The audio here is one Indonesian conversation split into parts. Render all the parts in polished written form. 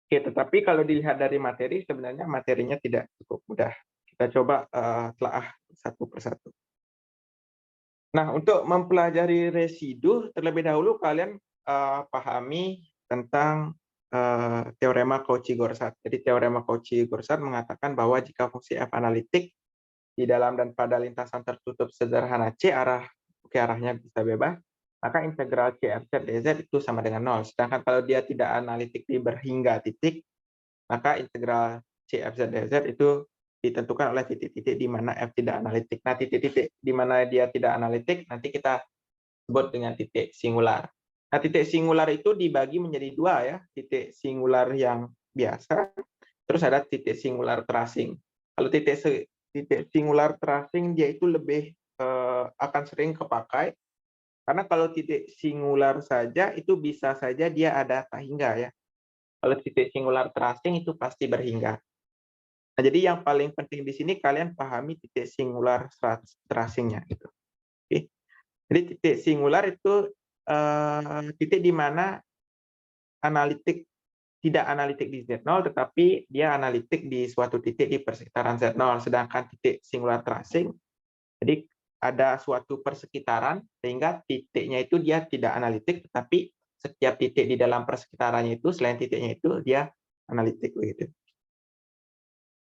Oke, tetapi kalau dilihat dari materi, sebenarnya materinya tidak cukup mudah. Kita coba, telaah satu persatu. Nah, untuk mempelajari residu, terlebih dahulu kalian, pahami tentang, teorema Cauchy-Gorsat. Jadi teorema Cauchy-Gorsat mengatakan bahwa jika fungsi f analitik di dalam dan pada lintasan tertutup sederhana C arahnya bisa bebas, maka integral CFZ dz itu sama dengan nol. Sedangkan kalau dia tidak analitik di berhingga titik, maka integral CFZ dz itu ditentukan oleh titik-titik di mana f tidak analitik. Nah, titik-titik di mana dia tidak analitik nanti kita sebut dengan titik singular. Nah, titik singular itu dibagi menjadi dua ya, titik singular yang biasa, terus ada titik singular terasing. Kalau titik singular terasing dia itu lebih akan sering kepakai karena kalau titik singular saja itu bisa saja dia ada tak hingga ya. Kalau titik singular terasing itu pasti berhingga. Nah, jadi yang paling penting di sini kalian pahami titik singular terasingnya gitu. Oke. Jadi titik singular itu titik di mana analitik tidak analitik di Z0, tetapi dia analitik di suatu titik di persekitaran Z0. Sedangkan titik singular tracing, jadi ada suatu persekitaran, sehingga titiknya itu dia tidak analitik, tetapi setiap titik di dalam persekitarannya itu, selain titiknya itu, dia analitik. Begitu.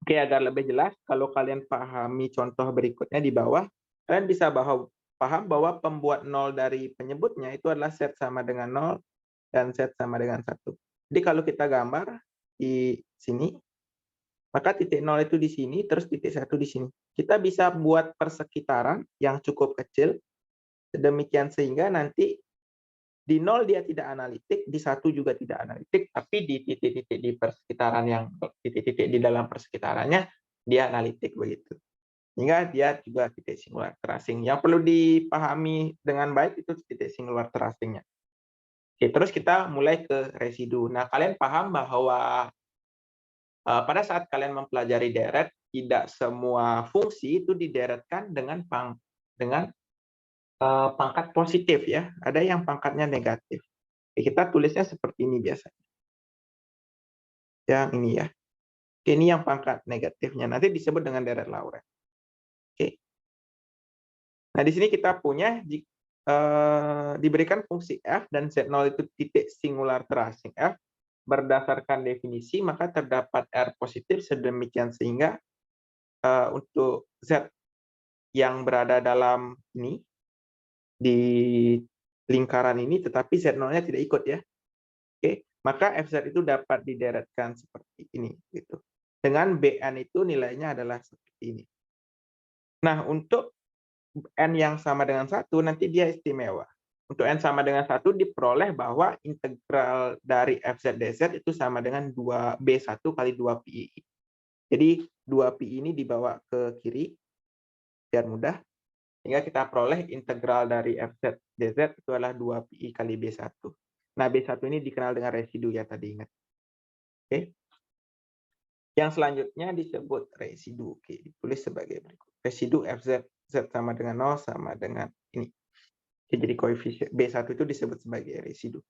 Oke, agar lebih jelas, kalau kalian pahami contoh berikutnya di bawah, kalian bisa paham bahwa pembuat nol dari penyebutnya itu adalah Z sama dengan nol dan Z sama dengan satu. Jadi kalau kita gambar di sini, maka titik nol itu di sini, terus titik satu di sini. Kita bisa buat persekitaran yang cukup kecil, sedemikian sehingga nanti di nol dia tidak analitik, di satu juga tidak analitik, tapi di titik-titik di persekitaran yang titik-titik di dalam persekitarannya dia analitik begitu. Sehingga dia juga titik singular terasing. Yang perlu dipahami dengan baik itu titik singular terasingnya. Oke, terus kita mulai ke residu. Nah, kalian paham bahwa pada saat kalian mempelajari deret, tidak semua fungsi itu dideretkan dengan pangkat positif ya. Ada yang pangkatnya negatif. Oke, kita tulisnya seperti ini biasanya. Yang ini ya. Oke, ini yang pangkat negatifnya. Nanti disebut dengan deret Lorentz. Oke. Nah, di sini kita punya diberikan fungsi f dan Z0 itu titik singular terasing f. Berdasarkan definisi, maka terdapat R positif sedemikian sehingga untuk Z yang berada dalam ini, di lingkaran ini, tetapi Z0-nya tidak ikut ya. Oke, maka FZ itu dapat dideretkan seperti ini. Gitu. Dengan BN itu nilainya adalah seperti ini. Nah, untuk N yang sama dengan 1, nanti dia istimewa. Untuk N sama dengan 1 diperoleh bahwa integral dari FZ dz itu sama dengan 2B1 kali 2pi. Jadi 2pi ini dibawa ke kiri, biar mudah. Sehingga kita peroleh integral dari FZ dz itu adalah 2pi kali B1. Nah, B1 ini dikenal dengan residu ya tadi ingat. Oke. Yang selanjutnya disebut residu. Oke, ditulis sebagai berikut. Residu FZ Z sama dengan 0 sama dengan ini. Oke, jadi koefisien B1 itu disebut sebagai residu.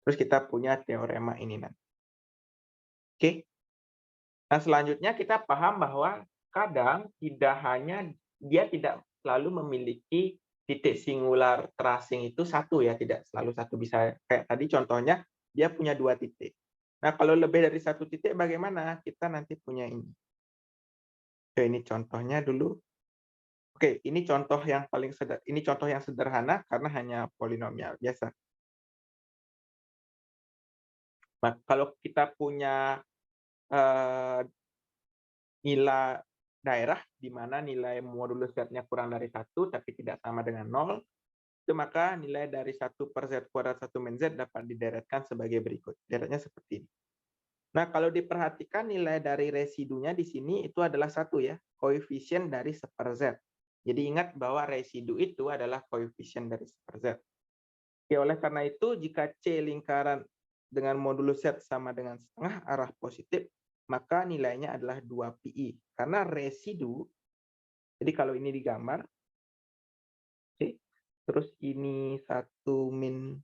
Terus kita punya teorema ini nanti. Oke. Nah, selanjutnya kita paham bahwa kadang dia tidak selalu memiliki titik singular tracing itu satu ya, tidak selalu satu, bisa kayak tadi contohnya dia punya dua titik. Nah, kalau lebih dari satu titik bagaimana? Kita nanti punya ini. Oke, ini contohnya dulu. Oke, ini contoh yang sederhana karena hanya polinomial biasa. Nah, kalau kita punya nilai daerah di mana nilai modulus Z-nya kurang dari 1 tapi tidak sama dengan 0, itu maka nilai dari 1 per Z kuadrat 1 min Z dapat dideretkan sebagai berikut. Deretnya seperti ini. Nah, kalau diperhatikan nilai dari residunya di sini itu adalah 1 ya, koefisien dari 1 per Z. Jadi ingat bahwa residu itu adalah koefisien dari 1 per Z. Oke, oleh karena itu jika C lingkaran dengan modulus Z sama dengan setengah arah positif, maka nilainya adalah 2pi. Karena residu, jadi kalau ini digambar, oke, terus ini 1 min,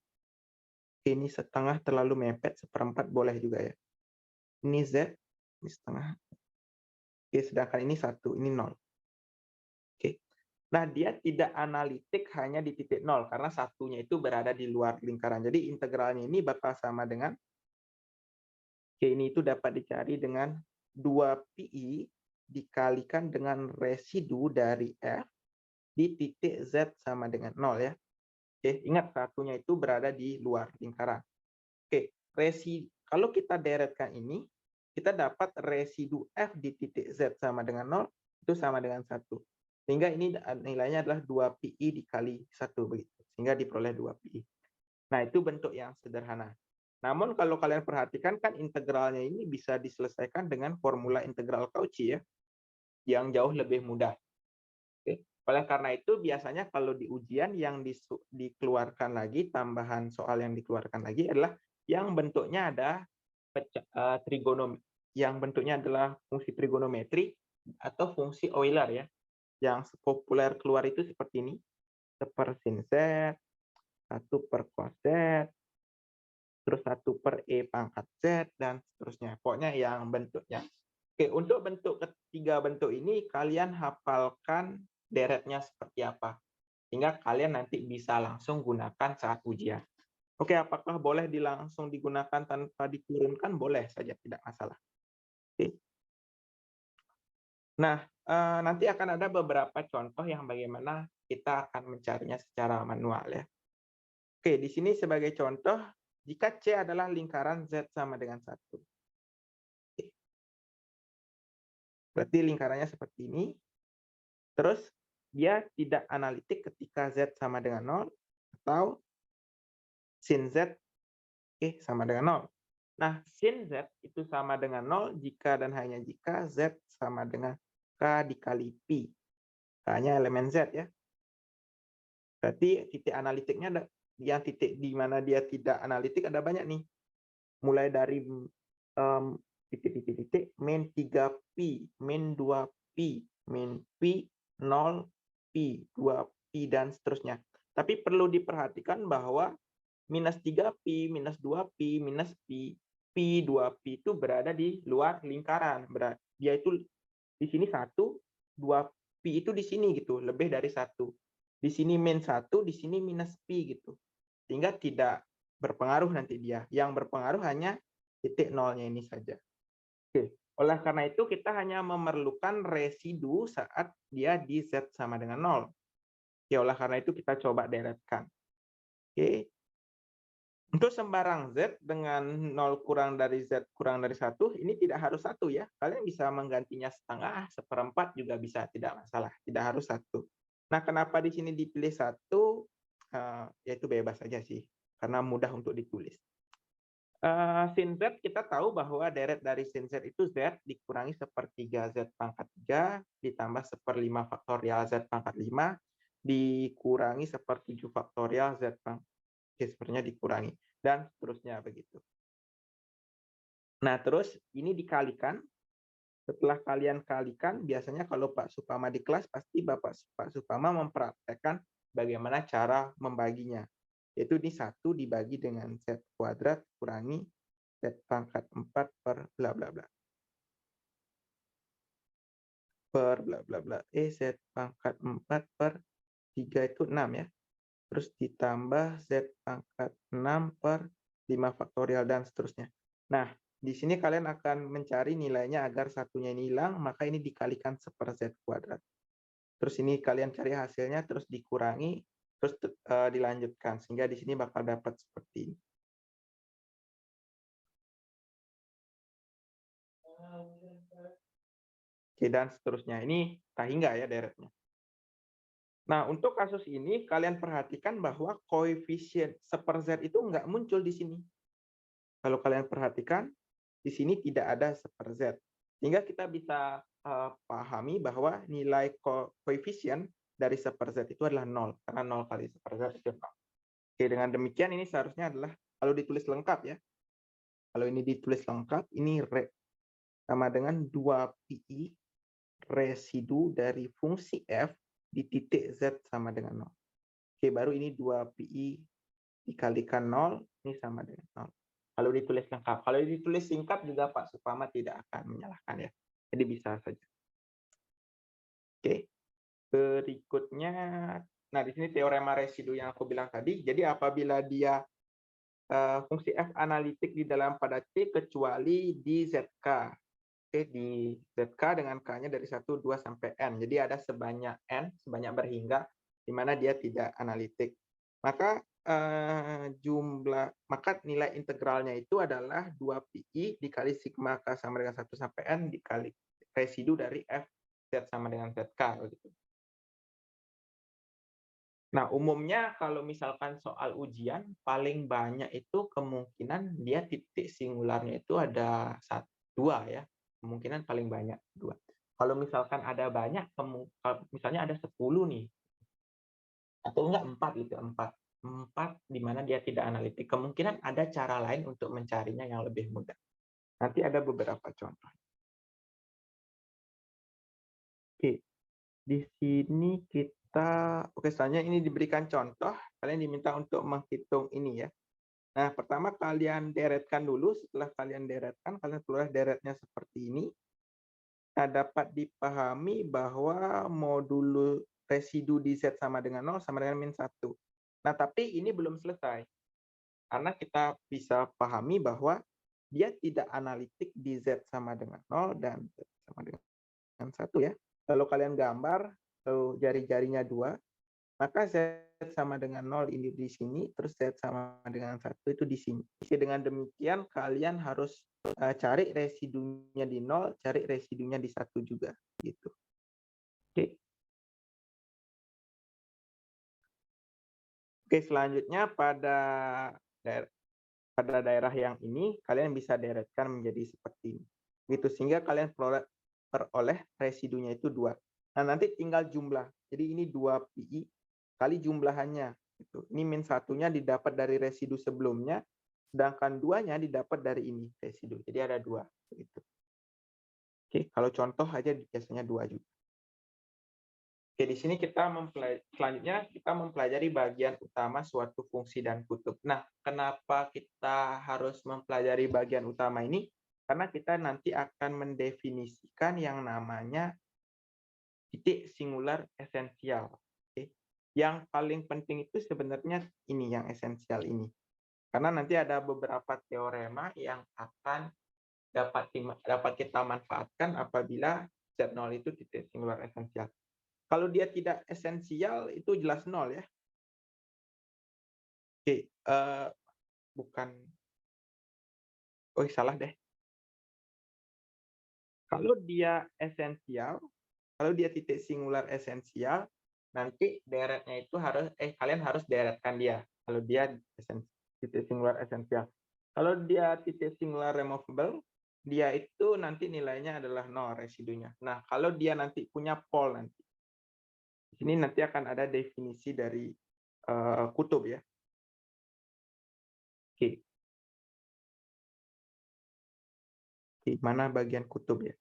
ini setengah terlalu mepet, seperempat boleh juga ya. ini Z, ini setengah. Oke, sedangkan ini 1, ini 0. Oke. Nah, dia tidak analitik hanya di titik 0, karena satunya itu berada di luar lingkaran. Jadi integralnya ini bakal sama dengan, oke, ini itu dapat dicari dengan 2pi dikalikan dengan residu dari F di titik Z sama dengan 0 ya. Oke, ingat satunya itu berada di luar lingkaran. Oke, kalau kita deretkan ini, kita dapat residu F di titik Z sama dengan 0, itu sama dengan 1. Sehingga ini nilainya adalah 2pi dikali 1, begitu. Sehingga diperoleh 2pi. Nah, itu bentuk yang sederhana. Namun kalau kalian perhatikan kan integralnya ini bisa diselesaikan dengan formula integral Cauchy ya, yang jauh lebih mudah. Oke. Oleh karena itu biasanya kalau di ujian yang dikeluarkan lagi, tambahan soal yang dikeluarkan lagi adalah yang bentuknya ada trigonometri, yang bentuknya adalah fungsi trigonometri atau fungsi Euler ya. Yang populer keluar itu seperti ini, sin Z, 1 per cos Z, terus 1 per E pangkat Z, dan seterusnya. Pokoknya yang bentuknya. Oke, untuk bentuk ketiga bentuk ini, kalian hafalkan deretnya seperti apa. Sehingga kalian nanti bisa langsung gunakan saat ujian. Oke, apakah boleh langsung digunakan tanpa diturunkan? Boleh saja, tidak masalah. Oke. Nah, nanti akan ada beberapa contoh yang bagaimana kita akan mencarinya secara manual ya. Oke, di sini sebagai contoh, jika C adalah lingkaran Z sama dengan 1. Oke. Berarti lingkarannya seperti ini. Terus, dia tidak analitik ketika Z sama dengan 0, atau sin Z sama dengan 0. Nah, sin Z itu sama dengan 0 jika dan hanya jika Z sama dengan K dikali Pi. K-nya elemen Z ya. Berarti titik analitiknya ada, yang titik di mana dia tidak analitik ada banyak nih. Mulai dari titik-titik min 3pi, min 2pi, min pi, 0pi, 2pi, dan seterusnya. Tapi perlu diperhatikan bahwa minus 3pi, minus 2pi, minus pi, pi, 2pi itu berada di luar lingkaran. Dia itu di sini 1, 2pi itu di sini gitu, lebih dari 1. Di sini min 1, di sini minus pi gitu. Sehingga tidak berpengaruh nanti dia. Yang berpengaruh hanya titik nolnya ini saja. Oke. Oleh karena itu kita hanya memerlukan residu saat dia di Z sama dengan 0. Oke, oleh karena itu kita coba deretkan. Oke. Untuk sembarang Z dengan 0 kurang dari Z kurang dari 1, ini tidak harus 1 ya. Kalian bisa menggantinya setengah, seperempat juga bisa, tidak masalah. Tidak harus 1. Nah, kenapa di sini dipilih 1? Ya itu bebas saja sih, karena mudah untuk ditulis. Sin Z kita tahu bahwa deret dari sin Z itu Z dikurangi 1/3 Z pangkat 3 ditambah 1/5 faktorial Z pangkat 5 dikurangi 1/7 faktorial Z pangkat, sebenarnya dikurangi, dan seterusnya begitu. Nah, terus ini dikalikan. Setelah kalian kalikan, biasanya kalau Pak Supama di kelas, pasti Pak Supama mempraktekkan bagaimana cara membaginya. Yaitu ini 1 dibagi dengan Z kuadrat kurangi Z pangkat 4 per bla bla bla. Per bla bla bla. Z pangkat 4 per 3 itu 6 ya. Terus ditambah Z pangkat 6 per 5 faktorial dan seterusnya. Nah, di sini kalian akan mencari nilainya agar satunya ini hilang, maka ini dikalikan 1/Z kuadrat. Terus ini kalian cari hasilnya, terus dikurangi, terus dilanjutkan. Sehingga di sini bakal dapat seperti ini. Oke, dan seterusnya. Ini sahingga ya deretnya. Nah, untuk kasus ini, kalian perhatikan bahwa koefisien 1/Z itu nggak muncul di sini. Kalau kalian perhatikan, di sini tidak ada 1/Z. Sehingga kita bisa pahami bahwa nilai koefisien dari 1/Z itu adalah 0. Karena 0 kali 1/Z itu 0. Oke, dengan demikian ini seharusnya adalah, kalau ditulis lengkap ya. Kalau ini ditulis lengkap, ini sama dengan 2pi residu dari fungsi F di titik Z sama dengan 0. Oke, baru ini 2pi dikalikan 0, ini sama dengan 0. Kalau ditulis lengkap. Kalau ditulis singkat juga Pak Supama tidak akan menyalahkan ya. Jadi bisa saja. Oke. Berikutnya, nah di sini teorema residu yang aku bilang tadi. Jadi apabila dia fungsi f analitik di dalam pada C kecuali di ZK. Oke, di ZK dengan K-nya dari 1, 2, sampai N. Jadi ada sebanyak N, sebanyak berhingga, di mana dia tidak analitik. Maka maka nilai integralnya itu adalah 2pi dikali sigma K sama dengan 1 sampai N dikali residu dari F Z sama dengan ZK. Begitu. Nah, umumnya kalau misalkan soal ujian, paling banyak itu kemungkinan dia titik singularnya itu ada 2 ya. Kemungkinan paling banyak 2. Kalau misalkan ada banyak, misalnya ada 10 nih, atau enggak 4 gitu, 4 di mana dia tidak analitik. Kemungkinan ada cara lain untuk mencarinya yang lebih mudah. Nanti ada beberapa contoh. Oke, di sini selanjutnya ini diberikan contoh, kalian diminta untuk menghitung ini ya. Nah, pertama kalian deretkan dulu, setelah kalian deretkan, kalian keluar deretnya seperti ini. Nah, dapat dipahami bahwa modulo residu di Z sama dengan 0 sama dengan min 1. Nah, tapi ini belum selesai. Karena kita bisa pahami bahwa dia tidak analitik di Z sama dengan 0 dan Z sama dengan 1 ya. Kalau kalian gambar, jari-jarinya 2, maka Z sama dengan 0 ini di sini, terus Z sama dengan 1 itu di sini. Dengan demikian, kalian harus cari residunya di 0, cari residunya di 1 juga. Gitu. Oke. Oke, selanjutnya pada daerah yang ini, kalian bisa deretkan menjadi seperti ini. Gitu, sehingga kalian peroleh residunya itu 2. Nah, nanti tinggal jumlah. Jadi ini 2pi kali jumlahannya. Gitu. Ini min 1-nya didapat dari residu sebelumnya, sedangkan 2-nya didapat dari ini residu. Jadi ada 2. Gitu. Oke, kalau contoh aja biasanya 2 juga. Oke, di sini selanjutnya kita mempelajari bagian utama suatu fungsi dan kutub. Nah, kenapa kita harus mempelajari bagian utama ini? Karena kita nanti akan mendefinisikan yang namanya titik singular esensial. Oke. Yang paling penting itu sebenarnya ini, yang esensial ini. Karena nanti ada beberapa teorema yang akan dapat kita manfaatkan apabila Z0 itu titik singular esensial. Kalau dia tidak esensial, itu jelas 0 ya. Oke, bukan. Oh, salah deh. Kalau dia esensial, kalau dia titik singular esensial, nanti deretnya itu kalian harus deretkan dia. Kalau dia titik singular esensial. Kalau dia titik singular removable, dia itu nanti nilainya adalah 0 residunya. Nah, kalau dia nanti punya pol nanti. Di sini nanti akan ada definisi dari kutub ya. Oke. Di mana bagian kutub ya.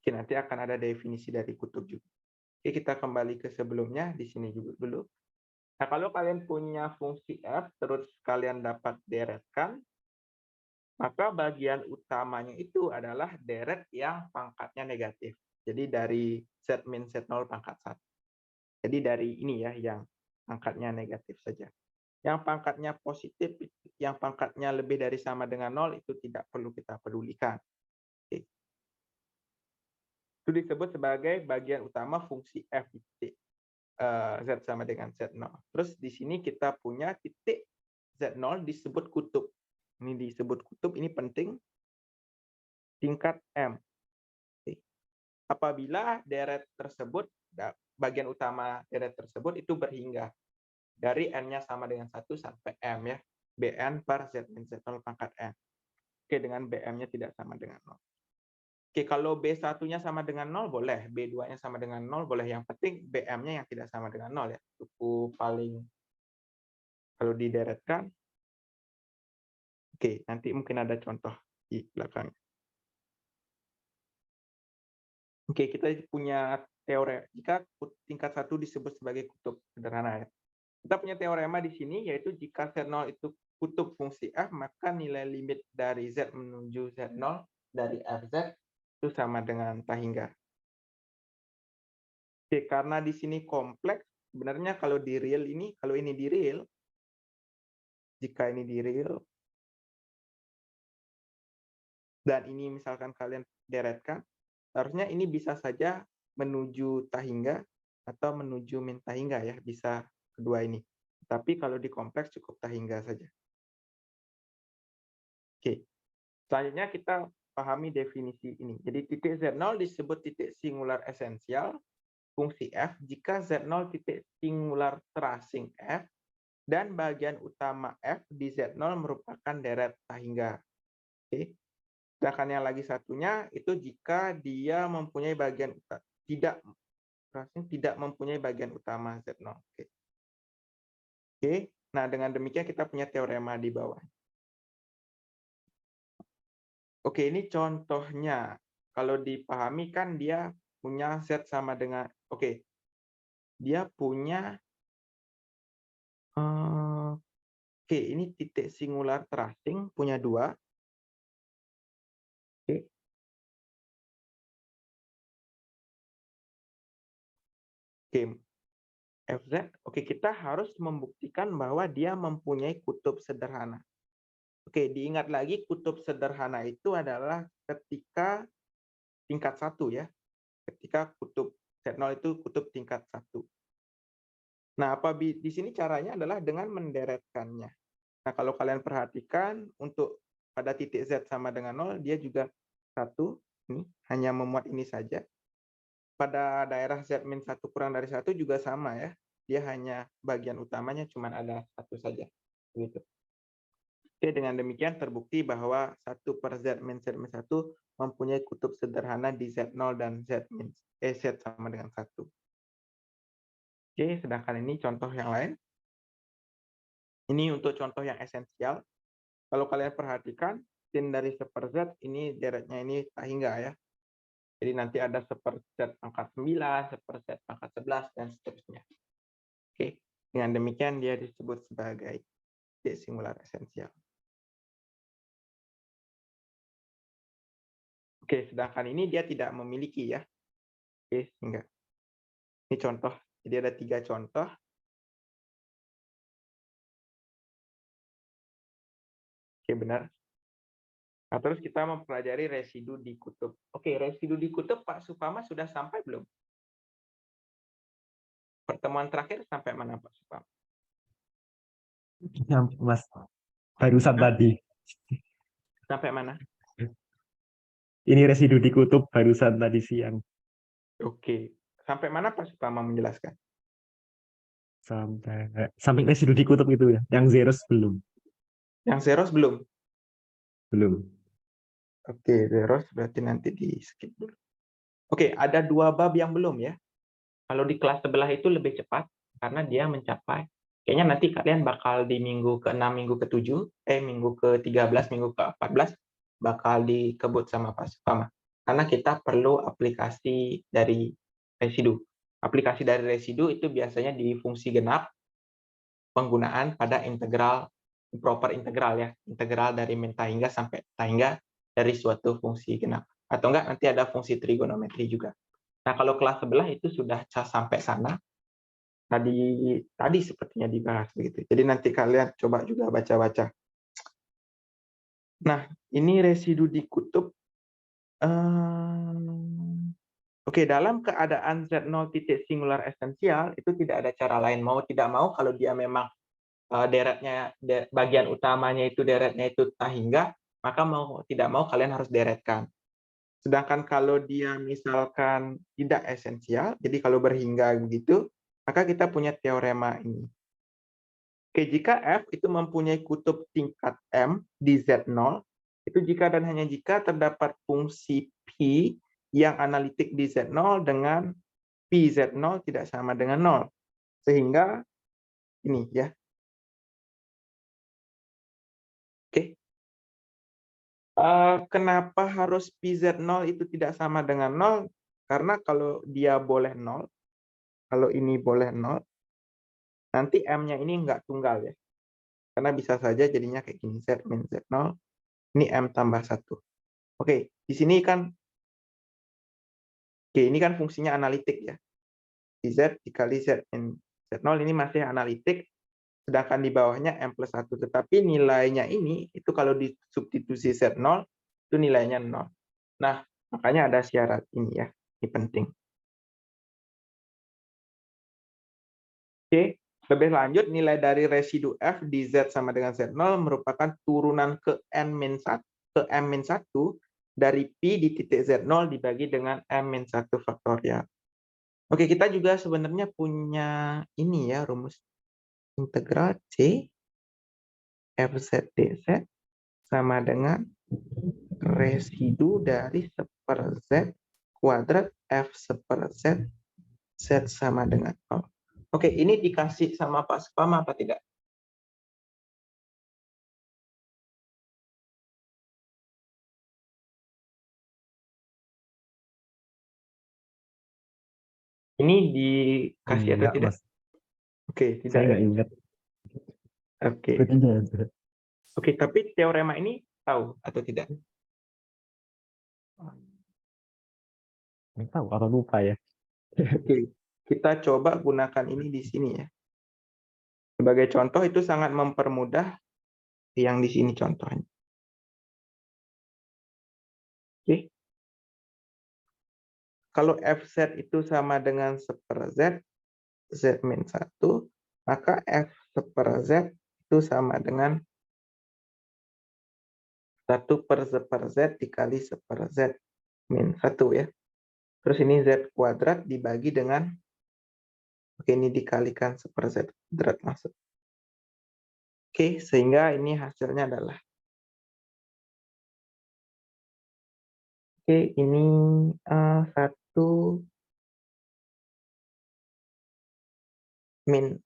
Oke, nanti akan ada definisi dari kutub juga. Oke, kita kembali ke sebelumnya, di sini juga dulu. Nah, kalau kalian punya fungsi F, terus kalian dapat deretkan, maka bagian utamanya itu adalah deret yang pangkatnya negatif. Jadi dari Z min Z0 pangkat 1. Jadi dari ini ya, yang pangkatnya negatif saja. Yang pangkatnya positif, yang pangkatnya lebih dari sama dengan 0, itu tidak perlu kita pedulikan. Oke. Itu disebut sebagai bagian utama fungsi F titik Z sama dengan Z0. Terus di sini kita punya titik Z0 disebut kutub. Ini disebut kutub, ini penting. Tingkat M. Apabila deret tersebut, bagian utama deret tersebut itu berhingga. Dari N-nya sama dengan 1 sampai M ya. Bn per Z min Z0 pangkat N. Oke, dengan Bm-nya tidak sama dengan 0. Oke, kalau B1-nya sama dengan 0 boleh, B2-nya sama dengan 0 boleh. Yang penting BM-nya yang tidak sama dengan 0 ya. Cukup paling kalau dideretkan. Oke, nanti mungkin ada contoh di belakang. Oke, kita punya teori jika tingkat 1 disebut sebagai kutub sederhana ya. Kita punya teorema di sini yaitu jika Z0 itu kutub fungsi f, maka nilai limit dari z menuju z0 dari fz itu sama dengan t hingga. Oke, karena di sini kompleks, sebenarnya kalau di real ini, kalau ini di real, jika ini di real, dan ini misalkan kalian deretkan, harusnya ini bisa saja menuju t hingga atau menuju min t hingga ya, bisa kedua ini. Tapi kalau di kompleks cukup t hingga saja. Oke, selanjutnya kita pahami definisi ini. Jadi titik Z0 disebut titik singular esensial fungsi f jika Z0 titik singular tracing f dan bagian utama f di Z0 merupakan deret t hingga. Oke. Sedangkan yang lagi satunya itu jika dia mempunyai bagian tidak mempunyai bagian utama Z0. Oke. Oke. Nah, dengan demikian kita punya teorema di bawah. Oke, ini contohnya. Kalau dipahami kan dia punya Z sama dengan, oke, dia punya, oke, ini titik singular tracing, punya dua. Oke. Oke, FZ, oke, kita harus membuktikan bahwa dia mempunyai kutub sederhana. Oke, diingat lagi kutub sederhana itu adalah ketika tingkat 1 ya. Ketika kutub Z0 itu kutub tingkat 1. Nah, di sini caranya adalah dengan menderetkannya. Nah, kalau kalian perhatikan untuk pada titik Z sama dengan 0, dia juga 1, ini hanya memuat ini saja. Pada daerah Z min 1 kurang dari 1 juga sama ya. Dia hanya bagian utamanya cuma ada 1 saja. Begitu. Oke, dengan demikian terbukti bahwa 1 per Z min 1 mempunyai kutub sederhana di Z0 dan Z sama dengan 1. Oke, sedangkan ini contoh yang lain. Ini untuk contoh yang esensial. Kalau kalian perhatikan, sin dari 1 per Z, ini deretnya ini tak hingga ya. Jadi nanti ada 1 per Z pangkat 9, 1 per Z pangkat 11, dan seterusnya. Oke, dengan demikian dia disebut sebagai titik singular esensial. Oke, sedangkan ini dia tidak memiliki ya. Oke, sehingga ini contoh. Jadi ada 3 contoh. Oke, benar. Nah, terus kita mempelajari residu di kutub. Oke, residu di kutub Pak Supama sudah sampai belum? Pertemuan terakhir sampai mana Pak Supama? Ya, Mas, barusan tadi. Sampai mana? Ini residu di kutub barusan tadi siang. Oke. Sampai mana Pak Supama menjelaskan? Sampai residu di kutub itu ya. Yang zeros belum. Yang zeros belum? Belum. Oke, zeros berarti nanti di skip dulu. Oke, ada 2 bab yang belum ya. Kalau di kelas sebelah itu lebih cepat karena dia mencapai, kayaknya nanti kalian bakal di minggu ke-6, minggu ke-7, minggu ke-13, minggu ke-14 bakal dikebut sama Pak Supama. Karena kita perlu aplikasi dari residu. Aplikasi dari residu itu biasanya di fungsi genap, penggunaan pada integral, proper integral ya, integral dari min ta hingga sampai ta hingga dari suatu fungsi genap. Atau enggak nanti ada fungsi trigonometri juga. Nah, kalau kelas sebelah itu sudah sampai sana. Tadi sepertinya dibahas begitu. Jadi nanti kalian coba juga baca-baca. Nah, ini residu di kutub. Oke, dalam keadaan Z0 titik singular esensial itu tidak ada cara lain. Mau tidak mau kalau dia memang deretnya bagian utamanya itu deretnya itu ta hingga, maka mau tidak mau kalian harus deretkan. Sedangkan kalau dia misalkan tidak esensial, jadi kalau berhingga begitu, maka kita punya teorema ini. Oke, jika F itu mempunyai kutub tingkat M di Z0, itu jika dan hanya jika terdapat fungsi P yang analitik di Z0 dengan P Z0 tidak sama dengan 0. Sehingga ini ya. Oke. Kenapa harus PZ0 itu tidak sama dengan 0? Karena kalau dia boleh 0, kalau ini boleh 0, nanti M-nya ini nggak tunggal ya. Karena bisa saja jadinya kayak gini, Z min Z0, ini M tambah 1. Oke, di sini kan, oke, ini kan fungsinya analitik ya. Z dikali Z min Z0 ini masih analitik, sedangkan di bawahnya M plus 1. Tetapi nilainya ini, itu kalau disubstitusi Z0, itu nilainya 0. Nah, makanya ada syarat ini ya, ini penting. Oke, lebih lanjut, nilai dari residu F di Z sama dengan Z0 merupakan turunan ke M-1 dari Pi di titik Z0 dibagi dengan M-1 faktorial. Oke, kita juga sebenarnya punya ini ya, rumus integral C FZ dz sama dengan residu dari 1/Z kuadrat F 1/Z Z sama dengan 0. Oke, ini dikasih sama Pak Spam apa tidak? Ini dikasih atau Enggak, tidak? Mas. Oke, Saya tidak ya. nggak ingat. Oke. Sepertinya ada. Oke, tapi teorema ini tahu atau tidak? Nggak tahu, atau lupa ya. Oke, kita coba gunakan ini di sini ya. Sebagai contoh itu sangat mempermudah yang di sini contohnya. Oke. Kalau FZ itu sama dengan 1/Z, Z min 1, maka F 1/Z itu sama dengan 1/1/Z dikali 1/Z min 1 ya. Terus ini Z kuadrat dibagi dengan, oke, ini dikalikan 1/Z kuadrat masuk. Oke, sehingga ini hasilnya adalah, oke, ini 1 min,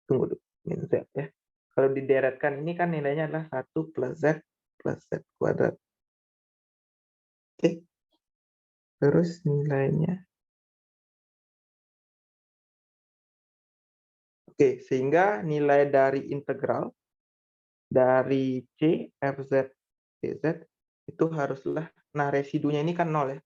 tunggu dulu, min Z ya. Kalau dideretkan ini kan nilainya adalah 1 plus Z kuadrat. Oke, terus nilainya. Oke, sehingga nilai dari integral dari C FZ dz itu haruslah, nah residunya ini kan 0 ya.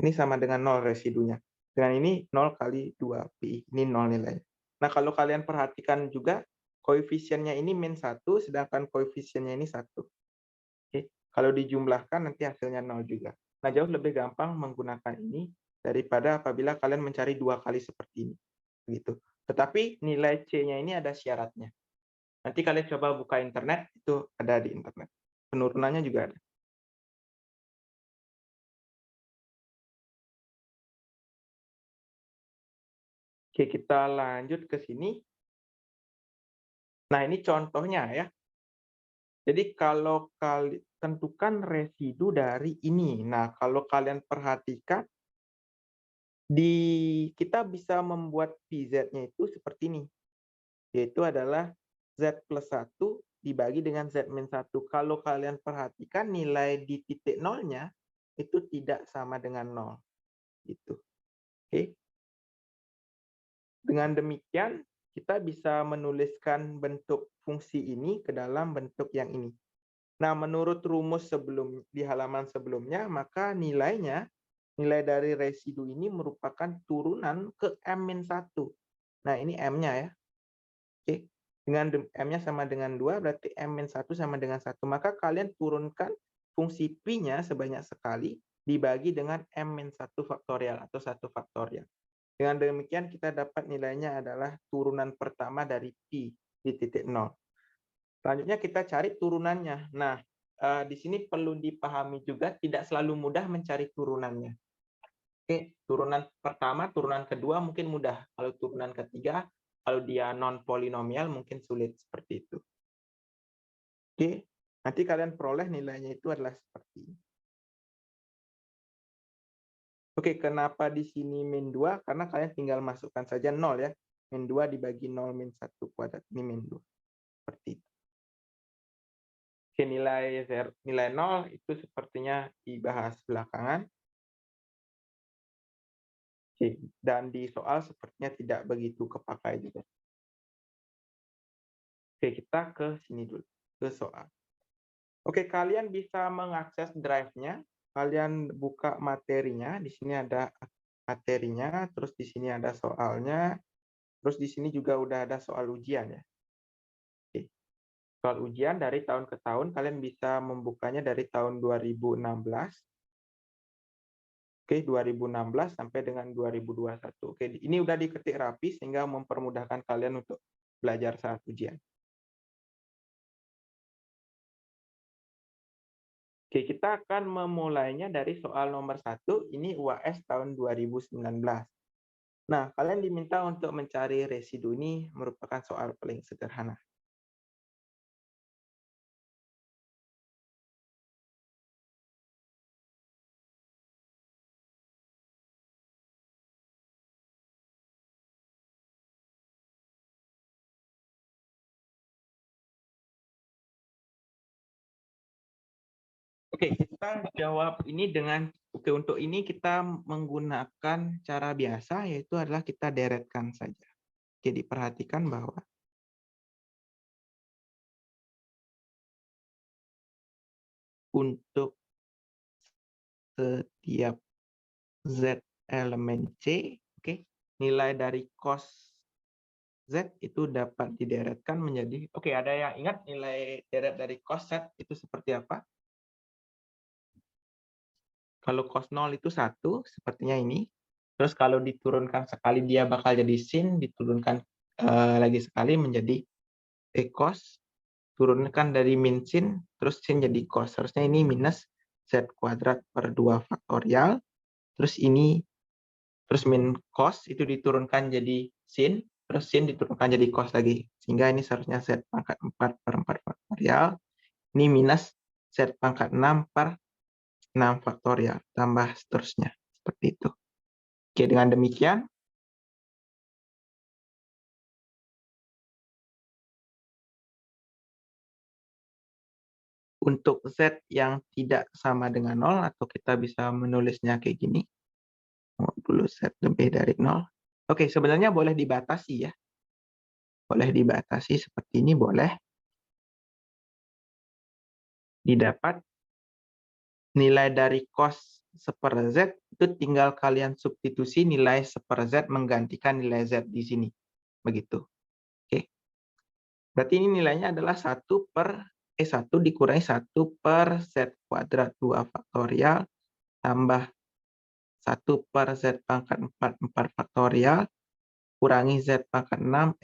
Ini sama dengan 0 residunya. Dengan ini 0 kali 2pi, ini 0 nilainya. Nah, kalau kalian perhatikan juga, koefisiennya ini min 1, sedangkan koefisiennya ini 1. Oke, kalau dijumlahkan nanti hasilnya 0 juga. Nah, jauh lebih gampang menggunakan ini daripada apabila kalian mencari 2 kali seperti ini. Gitu. Tetapi nilai C-nya ini ada syaratnya. Nanti kalian coba buka internet, itu ada di internet. Penurunannya juga ada. Oke, kita lanjut ke sini. Nah, ini contohnya ya. Jadi kalau kalian tentukan residu dari ini. Nah, kalau kalian perhatikan, kita bisa membuat PZ-nya itu seperti ini. Yaitu adalah Z plus 1 dibagi dengan Z min 1. Kalau kalian perhatikan nilai di titik nolnya itu tidak sama dengan 0. Gitu. Oke. Dengan demikian, kita bisa menuliskan bentuk fungsi ini ke dalam bentuk yang ini. Nah, menurut rumus di halaman sebelumnya, maka nilai dari residu ini merupakan turunan ke M-1. Nah, ini M-nya ya. Oke. Dengan M-nya sama dengan 2, berarti M-1 sama dengan 1. Maka kalian turunkan fungsi Pi-nya sebanyak sekali dibagi dengan M-1 faktorial atau 1 faktorial. Dengan demikian kita dapat nilainya adalah turunan pertama dari Pi di titik 0. Selanjutnya kita cari turunannya. Nah, di sini perlu dipahami juga tidak selalu mudah mencari turunannya. Oke, turunan pertama, turunan kedua mungkin mudah. Kalau turunan ketiga, kalau dia non polinomial mungkin sulit seperti itu. Oke, nanti kalian peroleh nilainya itu adalah seperti ini. Oke, kenapa di sini min 2? Karena kalian tinggal masukkan saja 0 ya. Min 2 dibagi 0 min 1 kuadrat. Ini min 2. Seperti itu. Oke, nilai 0 itu sepertinya dibahas belakangan. Oke, dan di soal sepertinya tidak begitu kepakai juga. Oke, kita ke sini dulu, ke soal. Oke, kalian bisa mengakses drive-nya, kalian buka materinya, di sini ada materinya, terus di sini ada soalnya, terus di sini juga udah ada soal ujian ya. Oke. Soal ujian dari tahun ke tahun, kalian bisa membukanya dari tahun 2016. Oke, 2016 sampai dengan 2021. Oke, ini udah diketik rapi sehingga mempermudahkan kalian untuk belajar saat ujian. Oke, kita akan memulainya dari soal nomor 1, ini UAS tahun 2019. Nah, kalian diminta untuk mencari residu, ini merupakan soal paling sederhana. Oke, kita jawab ini untuk ini kita menggunakan cara biasa, yaitu adalah kita deretkan saja. Oke, diperhatikan bahwa untuk setiap Z elemen C, oke, nilai dari cos Z itu dapat dideretkan menjadi, oke, ada yang ingat nilai deret dari cos Z itu seperti apa? Kalau cos 0 itu 1, sepertinya ini. Terus kalau diturunkan sekali dia bakal jadi sin, diturunkan lagi sekali menjadi cos, turunkan dari min sin, terus sin jadi cos. Harusnya ini minus Z kuadrat per 2 faktorial, terus ini, terus min cos itu diturunkan jadi sin, terus sin diturunkan jadi cos lagi. Sehingga ini seharusnya Z pangkat 4 per 4 faktorial, ini minus Z pangkat 6 per 6 faktorial, tambah seterusnya. Seperti itu. Oke, dengan demikian, untuk Z yang tidak sama dengan 0, atau kita bisa menulisnya kayak gini, modulus Z lebih dari 0. Oke, sebenarnya boleh dibatasi ya. Boleh dibatasi seperti ini, boleh. Didapat nilai dari cos 1/Z itu tinggal kalian substitusi nilai 1/Z menggantikan nilai Z di sini. Begitu. Oke. Berarti ini nilainya adalah 1 dikurangi 1 per Z kuadrat 2 faktorial tambah 1 per Z pangkat 4 faktorial kurangi Z pangkat 6,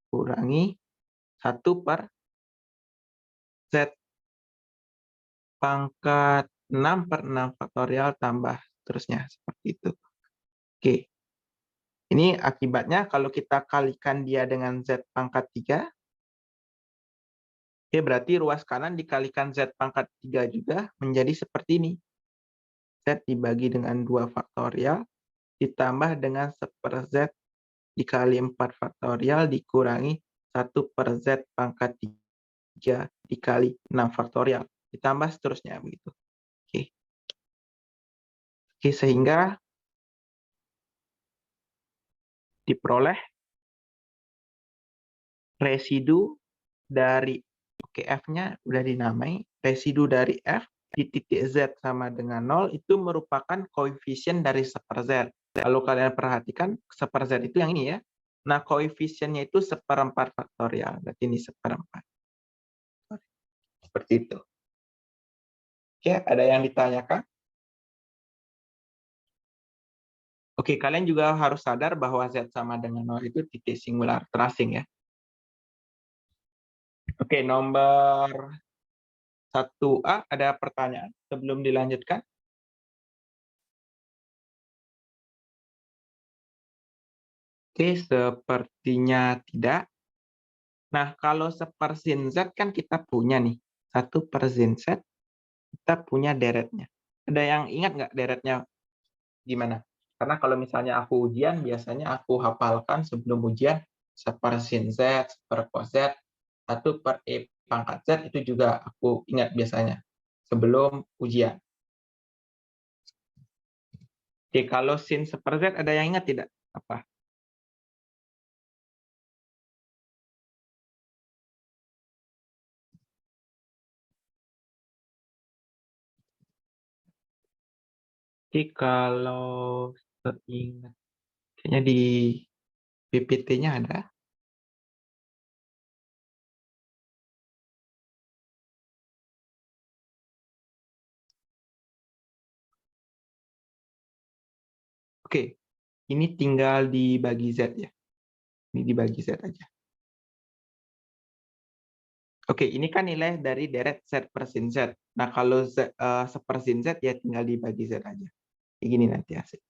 kurangi 1 per Z pangkat 6 per 6 faktorial tambah terusnya, seperti itu. Oke. Ini akibatnya kalau kita kalikan dia dengan Z pangkat 3, oke, berarti ruas kanan dikalikan Z pangkat 3 juga menjadi seperti ini. Z dibagi dengan 2 faktorial ditambah dengan 1/Z dikali 4 faktorial dikurangi 1 per Z pangkat 3 dikali 6 faktorial. Ditambah seterusnya begitu. Oke. Oke, sehingga diperoleh residu dari, oke, F-nya udah dinamai, residu dari F di titik Z sama dengan 0 itu merupakan koefisien dari 1/Z. Kalau kalian perhatikan 1/Z itu yang ini ya. Nah, koefisiennya itu 1/4 faktorial. Berarti ini 1/4. Seperti itu. Oke, ada yang ditanyakan? Oke, kalian juga harus sadar bahwa Z sama dengan 0 itu titik singular tracing ya. Oke, nomor 1A, ada pertanyaan sebelum dilanjutkan? Oke, sepertinya tidak. Nah, kalau sepersin Z kan kita punya nih. 1 per sin Z, kita punya deretnya. Ada yang ingat nggak deretnya gimana? Karena kalau misalnya aku ujian, biasanya aku hafalkan sebelum ujian, sepersin Z, seper cos Z, 1 per E pangkat Z, itu juga aku ingat biasanya sebelum ujian. Oke, kalau sin 1/z ada yang ingat tidak? Apa? Oke, kalau seingat, kayaknya di PPT-nya ada. Oke, ini tinggal dibagi Z ya. Ini dibagi Z aja. Oke, ini kan nilai dari deret Z per sin Z. Nah, kalau Z, sepersin Z ya tinggal dibagi Z aja. Kayak gini nanti hasil.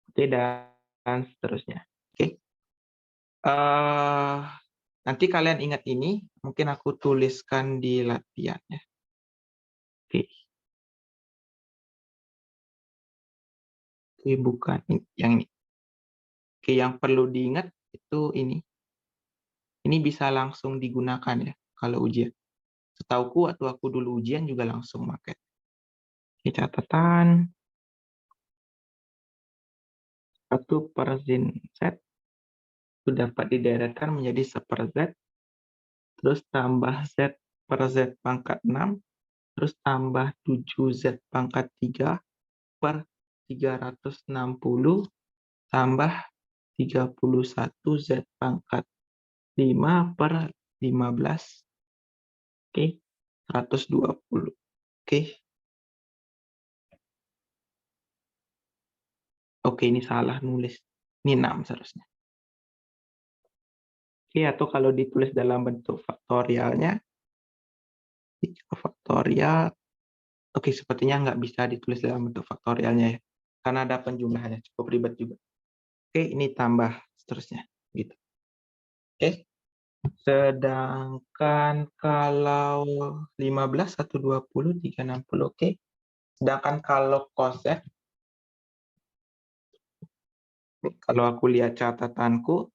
Oke, dan seterusnya. Oke. Nanti kalian ingat ini, mungkin aku tuliskan di latihan ya. Oke. Oke, bukan yang ini. Oke, yang perlu diingat itu ini. Ini bisa langsung digunakan ya kalau ujian. Setauku waktu aku dulu ujian juga langsung pakai. Ini catatan 1/sin Z itu dapat dideretkan menjadi 1/Z, terus tambah Z per Z pangkat 6, terus tambah 7Z pangkat 3 per 360 tambah 31 Z pangkat 5 per 15. Oke, 120. Oke. Oke, ini salah nulis. Ini 6 seharusnya. Oke, atau kalau ditulis dalam bentuk faktorialnya, 3 faktorial. Oke, sepertinya nggak bisa ditulis dalam bentuk faktorialnya ya, karena ada penjumlahannya, cukup ribet juga. Oke, ini tambah seterusnya, gitu. Oke, sedangkan kalau 15, 120, 360, oke. Sedangkan kalau cos Z, kalau aku lihat catatanku,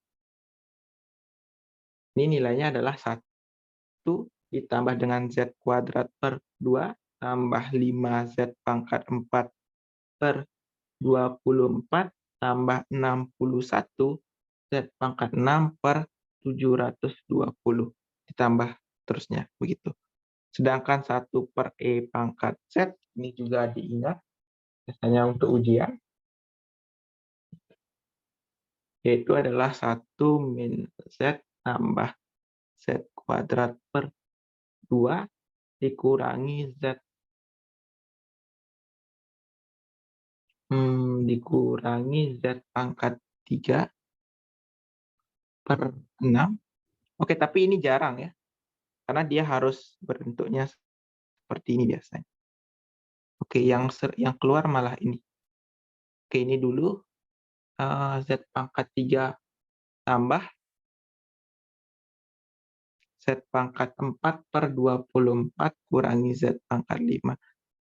ini nilainya adalah 1 ditambah dengan Z kuadrat per 2 tambah 5Z pangkat 4 per 24 tambah 61 Z pangkat 6 per 720 ditambah terusnya begitu. Sedangkan 1 per E pangkat Z ini juga diingat biasanya untuk ujian, yaitu adalah 1 min Z tambah Z kuadrat per 2 dikurangi Z dikurangi Z pangkat 3 per 6. Oke, tapi ini jarang ya, karena dia harus bentuknya seperti ini biasanya. Oke, yang keluar malah ini. Oke, ini dulu, Z pangkat 3 tambah Z pangkat 4 per 24 kurangi Z pangkat 5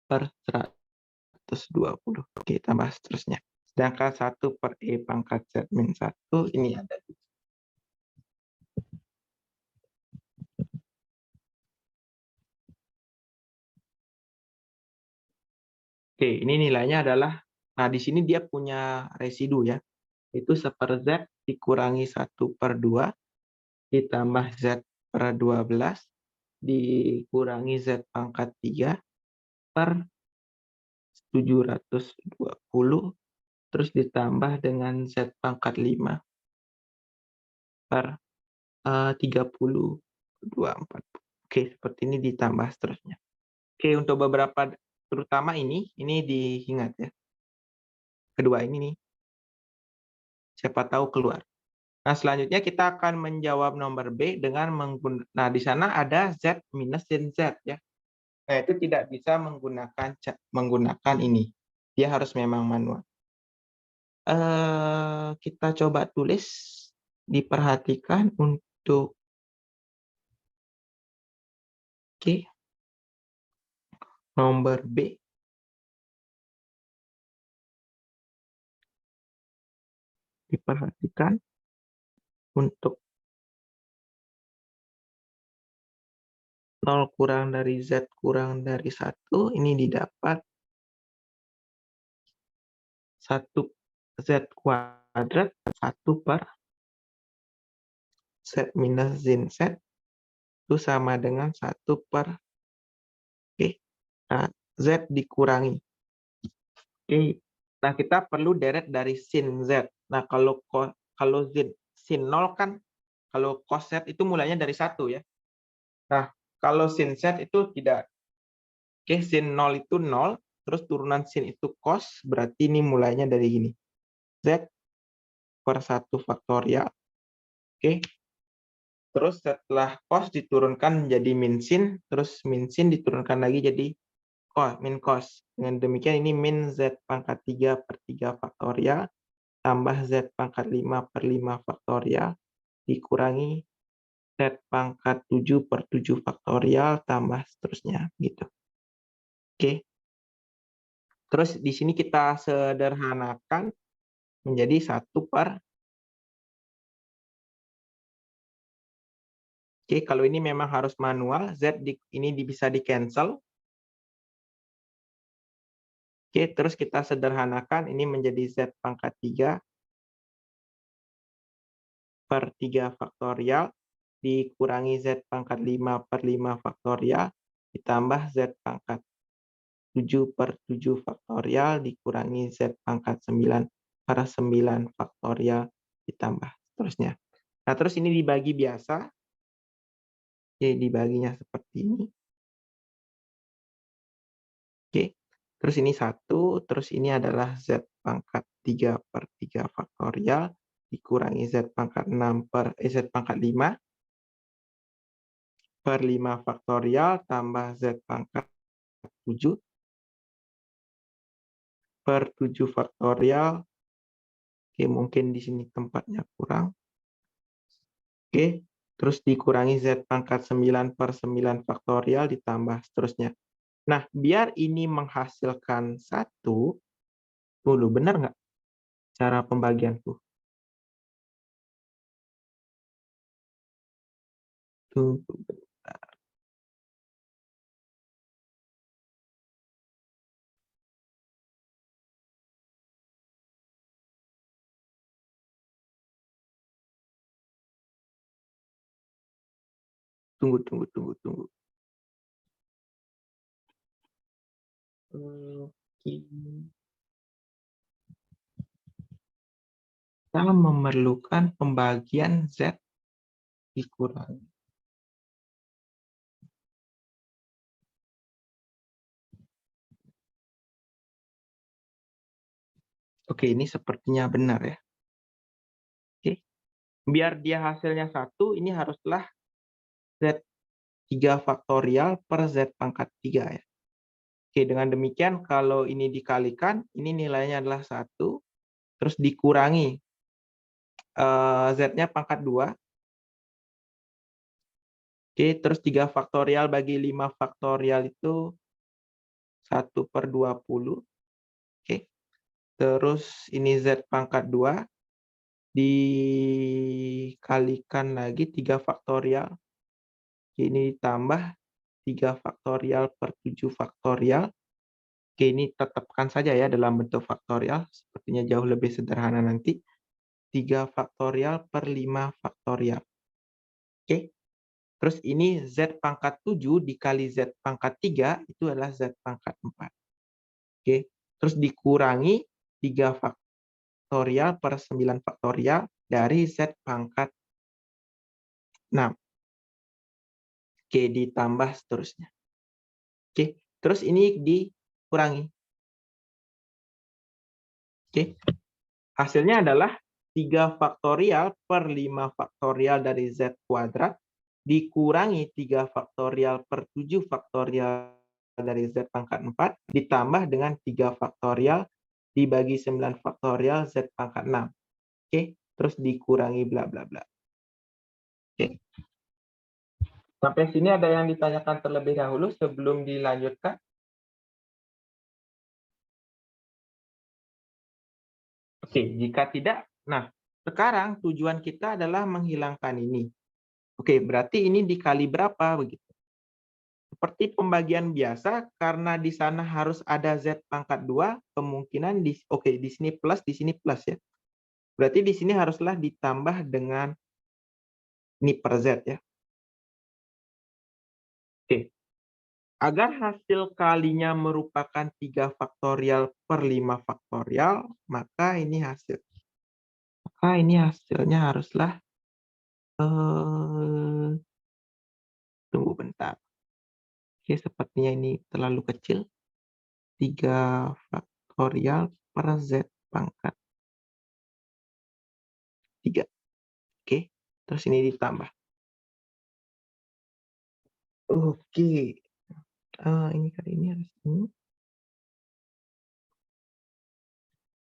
per 120. Oke, tambah seterusnya. Sedangkan 1 per E pangkat Z min 1 ini ada. Oke, ini nilainya adalah, nah di sini dia punya residu ya, itu 1/Z dikurangi 1 per 2 ditambah Z per 12 dikurangi Z pangkat 3 per 720 terus ditambah dengan Z pangkat 5 per 30/24. Oke, seperti ini ditambah seterusnya. Oke, untuk beberapa terutama ini diingat ya. Kedua ini nih, siapa tahu keluar. Nah, selanjutnya kita akan menjawab nomor B dengan nah di sana ada Z minus sin Z ya. Nah, itu tidak bisa menggunakan ini. Dia harus memang manual. Kita coba tulis, diperhatikan untuk Oke, nomor B. Diperhatikan untuk 0 kurang dari Z kurang dari 1, ini didapat 1 Z kuadrat 1 per Z minus sin Z itu sama dengan 1 per nah, Z dikurangi. Nah kita perlu deret dari sin Z. Nah kalau sin 0 kan, kalau cos Z itu mulainya dari 1 ya. Nah kalau sin Z itu tidak. Sin 0 itu 0, terus turunan sin itu cos, berarti ini mulainya dari gini. Z per 1 faktorial. Terus setelah cos diturunkan menjadi min sin, terus min sin diturunkan lagi jadi min cos. Dengan demikian ini min Z pangkat 3 per 3 faktorial tambah Z pangkat 5 per 5 faktorial dikurangi Z pangkat 7 per 7 faktorial tambah seterusnya gitu. Terus di sini kita sederhanakan menjadi 1 per kalau ini memang harus manual, Z ini bisa di-cancel. Terus kita sederhanakan ini menjadi Z pangkat 3 per 3 faktorial dikurangi Z pangkat 5 per 5 faktorial ditambah Z pangkat 7 per 7 faktorial dikurangi Z pangkat 9 per 9 faktorial ditambah seterusnya. Nah, terus ini dibagi biasa. Dibaginya seperti ini. Terus ini 1, terus ini adalah Z pangkat 3 per 3 faktorial dikurangi Z pangkat 6 per Z pangkat 5 per 5 faktorial tambah Z pangkat 7 per 7 faktorial. Mungkin di sini tempatnya kurang. Terus dikurangi Z pangkat 9 per 9 faktorial ditambah seterusnya. Nah, biar ini menghasilkan 1, dulu benar nggak cara pembagianku? Tunggu bentar. Tunggu. Kita memerlukan pembagian Z dikurangi. Ini sepertinya benar ya. Biar dia hasilnya 1, ini haruslah Z 3 faktorial per Z pangkat 3 ya. Dengan demikian kalau ini dikalikan, ini nilainya adalah 1, terus dikurangi Z-nya pangkat 2. Terus 3 faktorial bagi 5 faktorial itu 1 per 20. Terus ini Z pangkat 2 dikalikan lagi 3 faktorial. Ini ditambah 3 faktorial per 7 faktorial. Ini tetapkan saja ya dalam bentuk faktorial. Sepertinya jauh lebih sederhana nanti. 3 faktorial per 5 faktorial. Terus ini Z pangkat 7 dikali Z pangkat 3 itu adalah Z pangkat 4. Terus dikurangi 3 faktorial per 9 faktorial dari Z pangkat 6. Ditambah seterusnya. Terus ini dikurangi. Hasilnya adalah 3 faktorial per 5 faktorial dari Z kuadrat dikurangi 3 faktorial per 7 faktorial dari Z pangkat 4 ditambah dengan 3 faktorial dibagi 9 faktorial Z pangkat 6. Terus dikurangi bla bla bla. Sampai sini ada yang ditanyakan terlebih dahulu sebelum dilanjutkan? Jika tidak, nah sekarang tujuan kita adalah menghilangkan ini. Berarti ini dikali berapa begitu? seperti pembagian biasa, karena di sana harus ada Z pangkat 2, kemungkinan di sini plus ya. Berarti di sini haruslah ditambah dengan ini per Z ya. Oke. Agar hasil kalinya merupakan 3 faktorial per 5 faktorial, maka ini hasilnya haruslah, eh, tunggu bentar. Oke, sepertinya ini terlalu kecil. 3 faktorial per Z pangkat 3. Oke, terus ini ditambah. Oke, ini kali ini harus ini.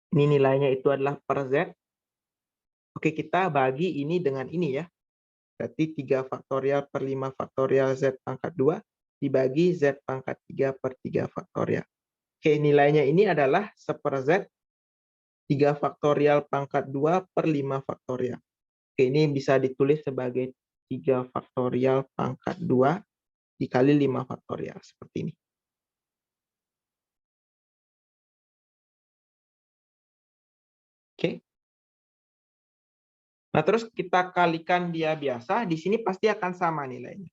Ini nilainya itu adalah per Z. Oke, kita bagi ini dengan ini ya. Berarti 3 faktorial per 5 faktorial Z pangkat 2 dibagi Z pangkat 3 per 3 faktorial. Oke, nilainya ini adalah 1/Z 3 faktorial pangkat 2 per 5 faktorial. Oke, ini bisa ditulis sebagai 3 faktorial pangkat 2 dikali 5 faktorial, seperti ini. Oke. Nah, terus kita kalikan dia biasa, di sini pasti akan sama nilainya.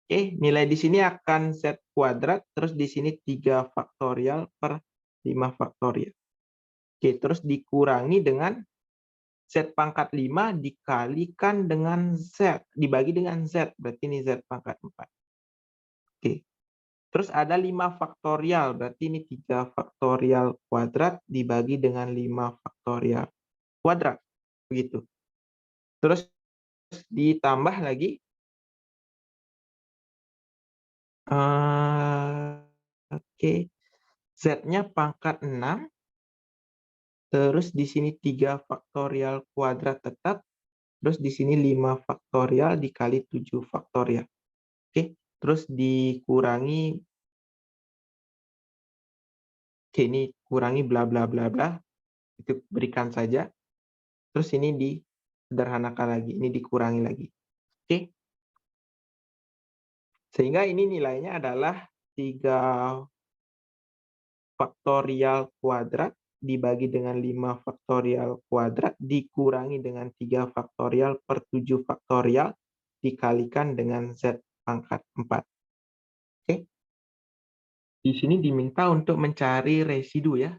Oke, nilai di sini akan Z kuadrat, terus di sini 3 faktorial per 5 faktorial. Oke, terus dikurangi dengan Z pangkat 5 dikalikan dengan Z, dibagi dengan Z, berarti ini Z pangkat 4. Oke, terus ada 5 faktorial, berarti ini 3 faktorial kuadrat dibagi dengan 5 faktorial kuadrat, begitu. Terus ditambah lagi, oke, Z-nya pangkat 6, terus di sini 3 faktorial kuadrat tetap, terus di sini 5 faktorial dikali 7 faktorial. Oke, terus dikurangi, oke, ini kurangi bla bla bla bla, itu berikan saja. Terus ini disederhanakan lagi, ini dikurangi lagi. Oke, sehingga ini nilainya adalah 3 faktorial kuadrat dibagi dengan 5 faktorial kuadrat dikurangi dengan 3 faktorial per 7 faktorial dikalikan dengan Z pangkat 4. Oke. Di sini diminta untuk mencari residu ya.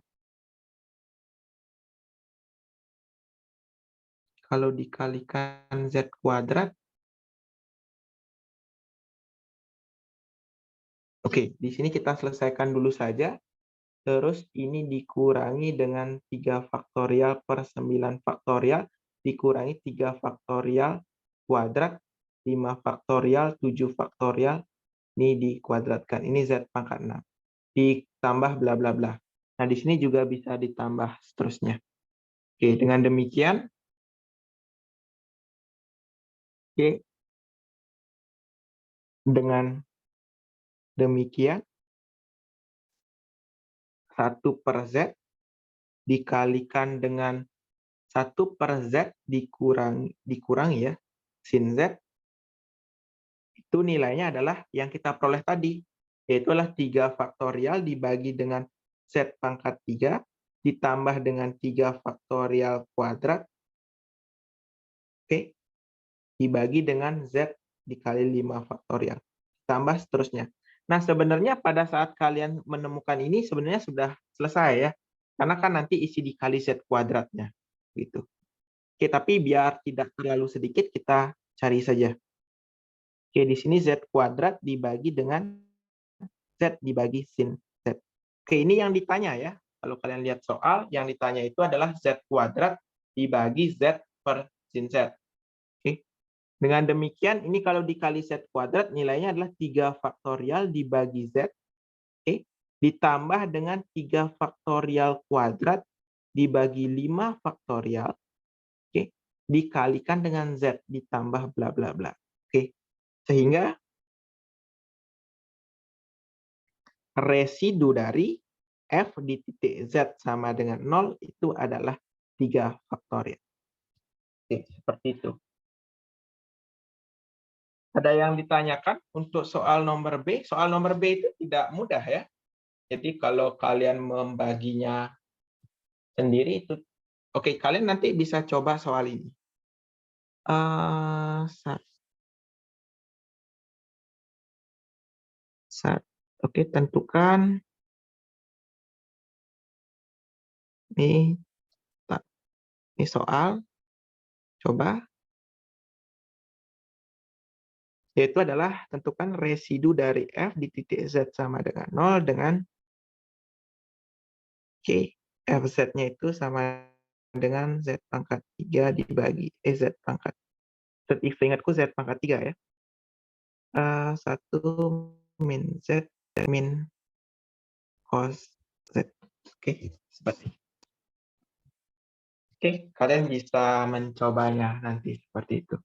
Kalau dikalikan Z kuadrat, oke, di sini kita selesaikan dulu saja. Terus ini dikurangi dengan 3 faktorial per 9 faktorial, dikurangi 3 faktorial kuadrat, 5 faktorial, 7 faktorial, ini dikuadratkan. Ini Z pangkat 6. Ditambah bla bla bla. Nah, di sini juga bisa ditambah seterusnya. Oke, dengan demikian, oke, dengan demikian 1/Z dikalikan dengan 1/Z dikurangi ya, sin Z, itu nilainya adalah yang kita peroleh tadi, yaitu adalah 3 faktorial dibagi dengan Z pangkat 3, ditambah dengan 3 faktorial kuadrat, oke, dibagi dengan Z dikali 5 faktorial, tambah seterusnya. Nah, sebenarnya pada saat kalian menemukan ini sebenarnya sudah selesai ya, karena kan nanti isi dikali Z kuadratnya, gitu. Oke, tapi biar tidak terlalu sedikit, kita cari saja. Oke, di sini Z kuadrat dibagi dengan Z dibagi sin Z. Oke, ini yang ditanya ya. Kalau kalian lihat soal, yang ditanya itu adalah Z kuadrat dibagi Z per sin Z. Oke. Dengan demikian, ini kalau dikali Z kuadrat, nilainya adalah 3 faktorial dibagi Z. Oke. Ditambah dengan 3 faktorial kuadrat dibagi 5 faktorial. Oke. Dikalikan dengan Z ditambah bla bla bla. Oke. Sehingga residu dari F di titik Z sama dengan 0 itu adalah 3 faktorial. Oke, seperti itu. Ada yang ditanyakan untuk soal nomor B? Soal nomor B itu tidak mudah ya. Jadi kalau kalian membaginya sendiri itu, oke, kalian nanti bisa coba soal ini. Eh, sa- Oke, tentukan nih, ini soal, coba, yaitu adalah tentukan residu dari F di titik Z sama dengan 0 dengan C. FZ-nya itu sama dengan Z pangkat 3 dibagi Z pangkat. Ingatku Z pangkat 3 ya. 1 min Z min cos Z. Oke, seperti. Oke, kalian bisa mencobanya nanti seperti itu.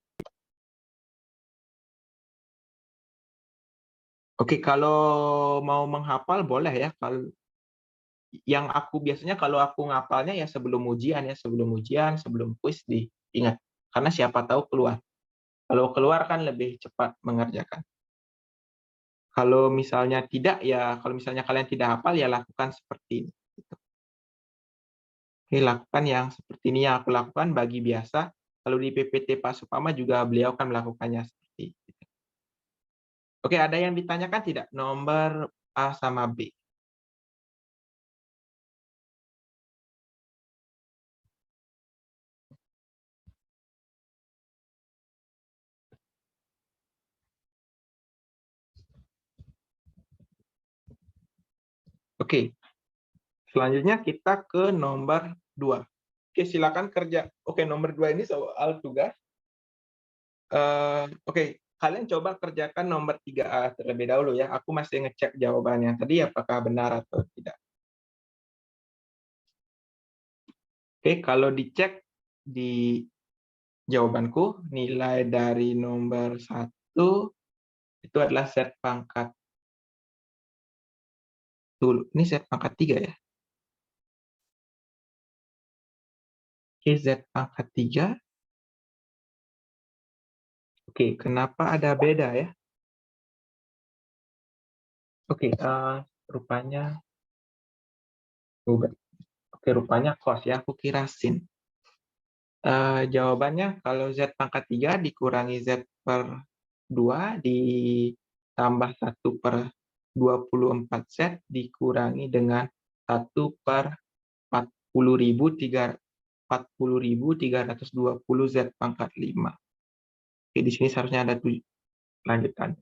Oke, kalau mau menghafal boleh ya. Kalau yang aku biasanya kalau aku ngapalnya ya sebelum ujian, sebelum kuis diingat. Karena siapa tahu keluar. Kalau keluar kan lebih cepat mengerjakan. Kalau misalnya tidak ya, kalau misalnya kalian tidak hafal ya lakukan seperti ini. Gitu. Oke, lakukan yang seperti ini yang aku lakukan bagi biasa. Kalau di PPT Pak Supama juga beliau kan melakukannya seperti itu. Oke, ada yang ditanyakan tidak? Nomor A sama B. Oke, selanjutnya kita ke nomor 2. Oke, silakan kerja. Oke, nomor 2 ini soal tugas. Oke, kalian coba kerjakan nomor 3A terlebih dahulu ya. Aku masih ngecek jawabannya. Tadi apakah benar atau tidak. Oke, kalau dicek di jawabanku, nilai dari nomor 1 itu adalah Z pangkat dulu. Ini Z pangkat 3 ya. Oke, Z pangkat 3. Oke, kenapa ada beda ya? Oke, rupanya Oke, rupanya cos ya. Aku kira sin. Jawabannya kalau Z pangkat 3 dikurangi Z per 2 ditambah 1 per 24 Z dikurangi dengan 1 per 40.320 Z pangkat 5. Oke, di sini seharusnya ada lanjutan.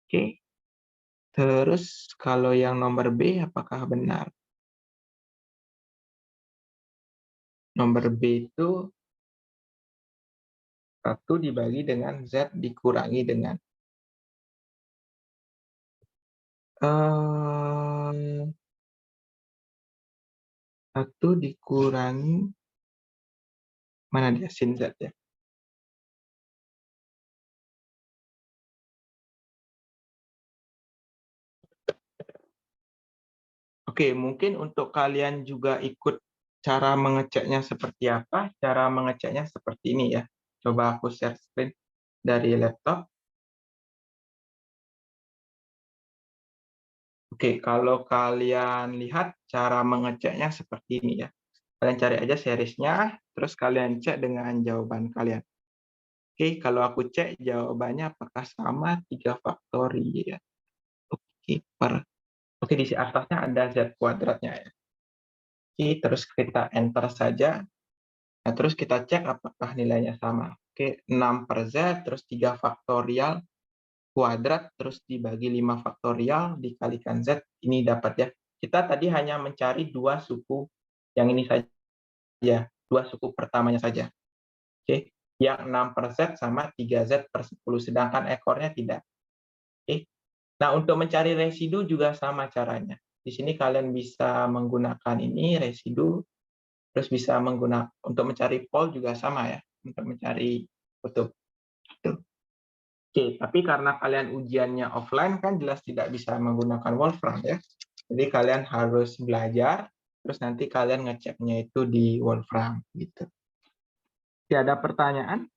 Oke, terus kalau yang nomor B apakah benar? Nomor B itu 1 dibagi dengan Z dikurangi dengan 1 dikurangi, mana dia sin Z ya? Oke, mungkin untuk kalian juga ikut cara mengeceknya seperti apa? Cara mengeceknya seperti ini ya. Coba aku share screen dari laptop. Oke, kalau kalian lihat cara mengeceknya seperti ini ya. Kalian cari aja seriesnya, terus kalian cek dengan jawaban kalian. Oke, kalau aku cek jawabannya apakah sama 3 faktorial. Oke, oke, di atasnya ada Z kuadratnya ya. Oke, terus kita enter saja. Nah, terus kita cek apakah nilainya sama. Oke, 6 per Z, terus 3 faktorial kuadrat, terus dibagi 5 faktorial, dikalikan Z, ini dapat ya. Kita tadi hanya mencari 2 suku yang ini saja, 2 suku pertamanya saja. Oke, yang 6 per Z sama 3Z per 10, sedangkan ekornya tidak. Oke. Nah, untuk mencari residu juga sama caranya. Di sini kalian bisa menggunakan ini, residu, terus bisa menggunakan untuk mencari pol juga sama ya, untuk mencari kutub. Oke, tapi karena kalian ujiannya offline kan jelas tidak bisa menggunakan Wolfram ya. Jadi kalian harus belajar, terus nanti kalian ngeceknya itu di Wolfram gitu. Oke, ada pertanyaan?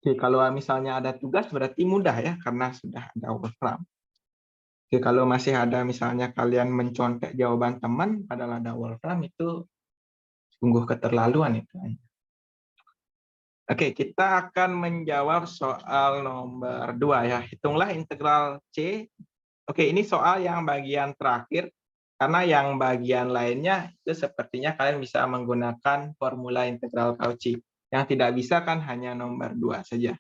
Oke, kalau misalnya ada tugas berarti mudah ya, karena sudah ada Wolfram. Oke, kalau masih ada misalnya kalian mencontek jawaban teman padahal ada Wolfram, itu sungguh keterlaluan itu. Oke, kita akan menjawab soal nomor 2 ya. Hitunglah integral C. Oke, ini soal yang bagian terakhir, karena yang bagian lainnya itu sepertinya kalian bisa menggunakan formula integral Cauchy. Yang tidak bisa kan hanya nomor 2 saja.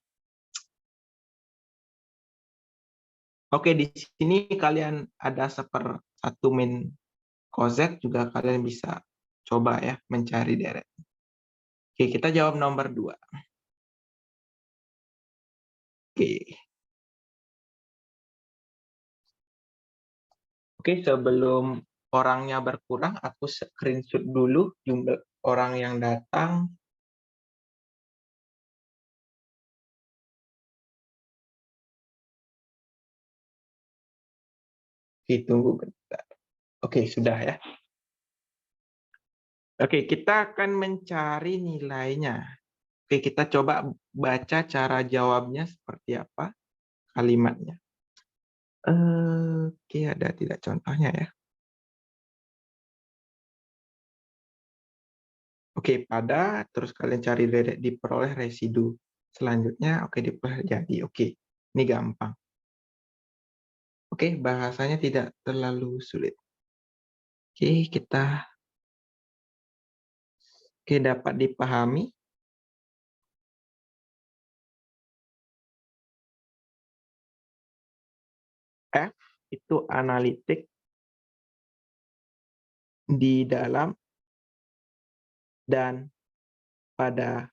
Oke, di sini kalian ada 1/1 min cos Z, juga kalian bisa coba ya mencari deret. Oke, kita jawab nomor 2. Oke. Oke, sebelum orangnya berkurang, aku screenshot dulu jumlah orang yang datang. Oke, tunggu bentar. Oke, sudah ya. Oke, kita akan mencari nilainya. Oke, kita coba baca cara jawabnya seperti apa kalimatnya. Oke, ada tidak contohnya ya. Oke, pada, terus kalian cari diperoleh residu. Selanjutnya, oke, diperoleh jadi. Oke, ini gampang. Oke, bahasanya tidak terlalu sulit. Oke, dapat dipahami. F itu analitik di dalam dan pada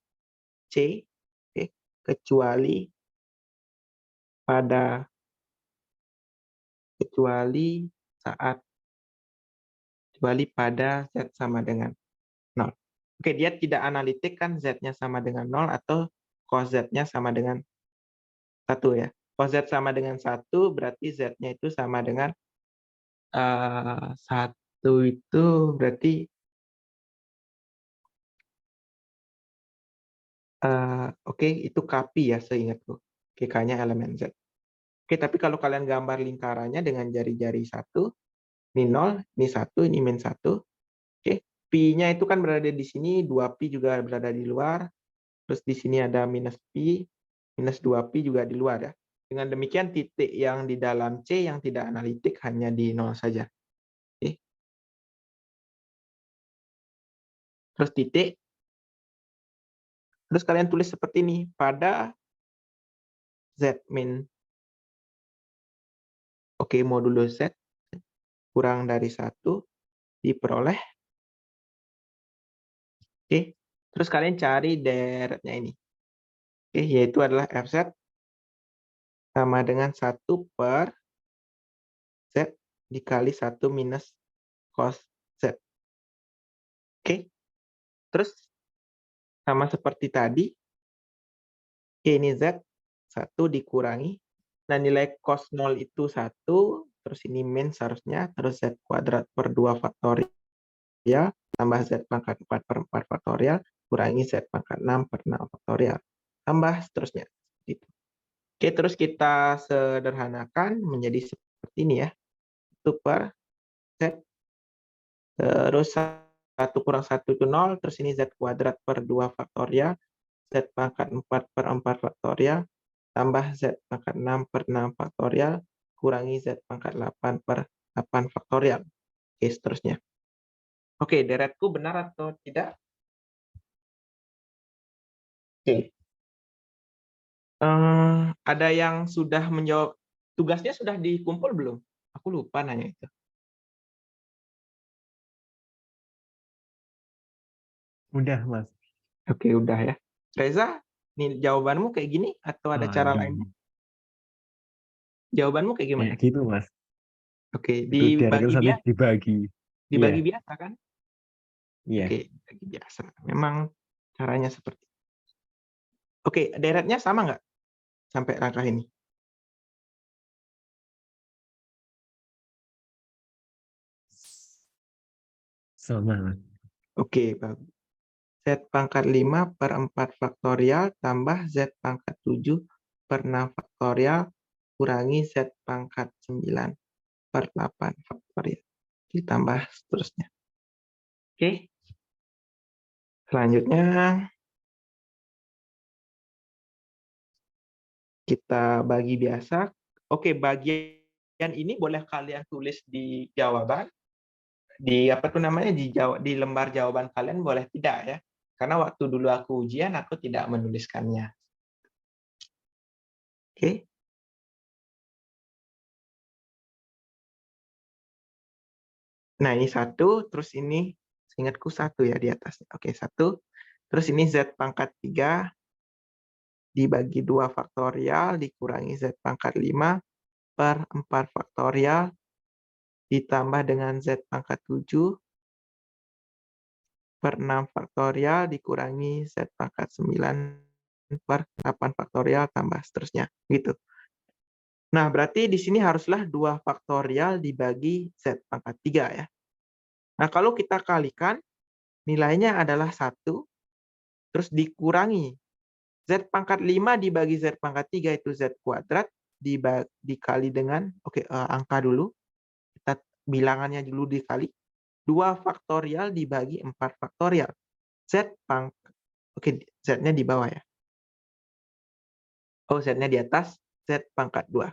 C, oke, kecuali pada Z sama dengan 0. Oke, dia tidak analitik kan, Z-nya sama dengan 0 atau cos Z-nya sama dengan 1 ya. Cos Z sama dengan 1 berarti Z-nya itu sama dengan 1 itu berarti oke, itu Kpi ya seingatku. Oke, K-nya elemen Z. Oke, tapi kalau kalian gambar lingkarannya dengan jari-jari 1, ini 0, ini 1, ini min 1. Oke, Pi-nya itu kan berada di sini, 2Pi juga berada di luar. Terus di sini ada minus Pi, minus 2Pi juga di luar ya. Dengan demikian titik yang di dalam C yang tidak analitik hanya di 0 saja. Oke. Terus titik. Terus kalian tulis seperti ini, pada Z min, oke, modulus Z kurang dari 1 diperoleh. Oke. Terus kalian cari deretnya ini. Oke, yaitu adalah Fz sama dengan 1 per Z dikali 1 minus cos Z. Oke. Terus sama seperti tadi, ini Z 1 dikurangi. Nah, nilai cos 0 itu 1, terus ini min seharusnya, terus Z kuadrat per 2 faktorial, tambah Z pangkat 4 per 4 faktorial, kurangi Z pangkat 6 per 6 faktorial. Tambah seterusnya. Gitu. Oke, terus kita sederhanakan menjadi seperti ini ya. 1 per Z, terus 1 kurang 1 itu 0, terus ini Z kuadrat per 2 faktorial, Z pangkat 4 per 4 faktorial, tambah Z pangkat 6 per 6 faktorial, kurangi Z pangkat 8 per 8 faktorial. Oke, seterusnya. Oke, deretku benar atau tidak? Oke. Ada yang sudah menjawab, tugasnya sudah dikumpul belum? Aku lupa nanya itu. Udah, Mas. Oke, udah ya. Reza, nih jawabanmu kayak gini atau ada cara lainnya? Jawabanmu kayak gimana? Kayak gitu, Mas. Oke, Itu deretan sampai dibagi. Iya, dibagi biasa kan? iya. Oke, dibagi biasa. Memang caranya seperti. Oke, deretnya sama nggak sampai langkah ini? Sama, Mas. Oke, bagus. Z pangkat 5 per 4 faktorial tambah Z pangkat 7 per 6 faktorial kurangi Z pangkat 9 per 8 faktorial. Ditambah seterusnya. Oke. Selanjutnya kita bagi biasa. Oke, bagian ini boleh kalian tulis di jawaban. Di apa tuh namanya di lembar jawaban kalian boleh tidak ya. Karena waktu dulu aku ujian aku tidak menuliskannya. Oke. Nah, ini 1, terus ini seingatku 1 ya di atasnya. Oke, 1. Terus ini Z pangkat 3 dibagi 2 faktorial dikurangi Z pangkat 5 per 4 faktorial ditambah dengan Z pangkat 7 per 6 faktorial dikurangi Z pangkat 9 per 8 faktorial tambah seterusnya. Gitu. Nah, berarti di sini haruslah 2 faktorial dibagi Z pangkat 3 ya. Nah, kalau kita kalikan, nilainya adalah 1, terus dikurangi. Z pangkat 5 dibagi Z pangkat 3 itu Z kuadrat, dikali dengan, angka dulu. Kita bilangannya dulu dikali. 2 faktorial dibagi 4 faktorial. Z-nya di bawah ya. Oh, Z-nya di atas, Z pangkat 2.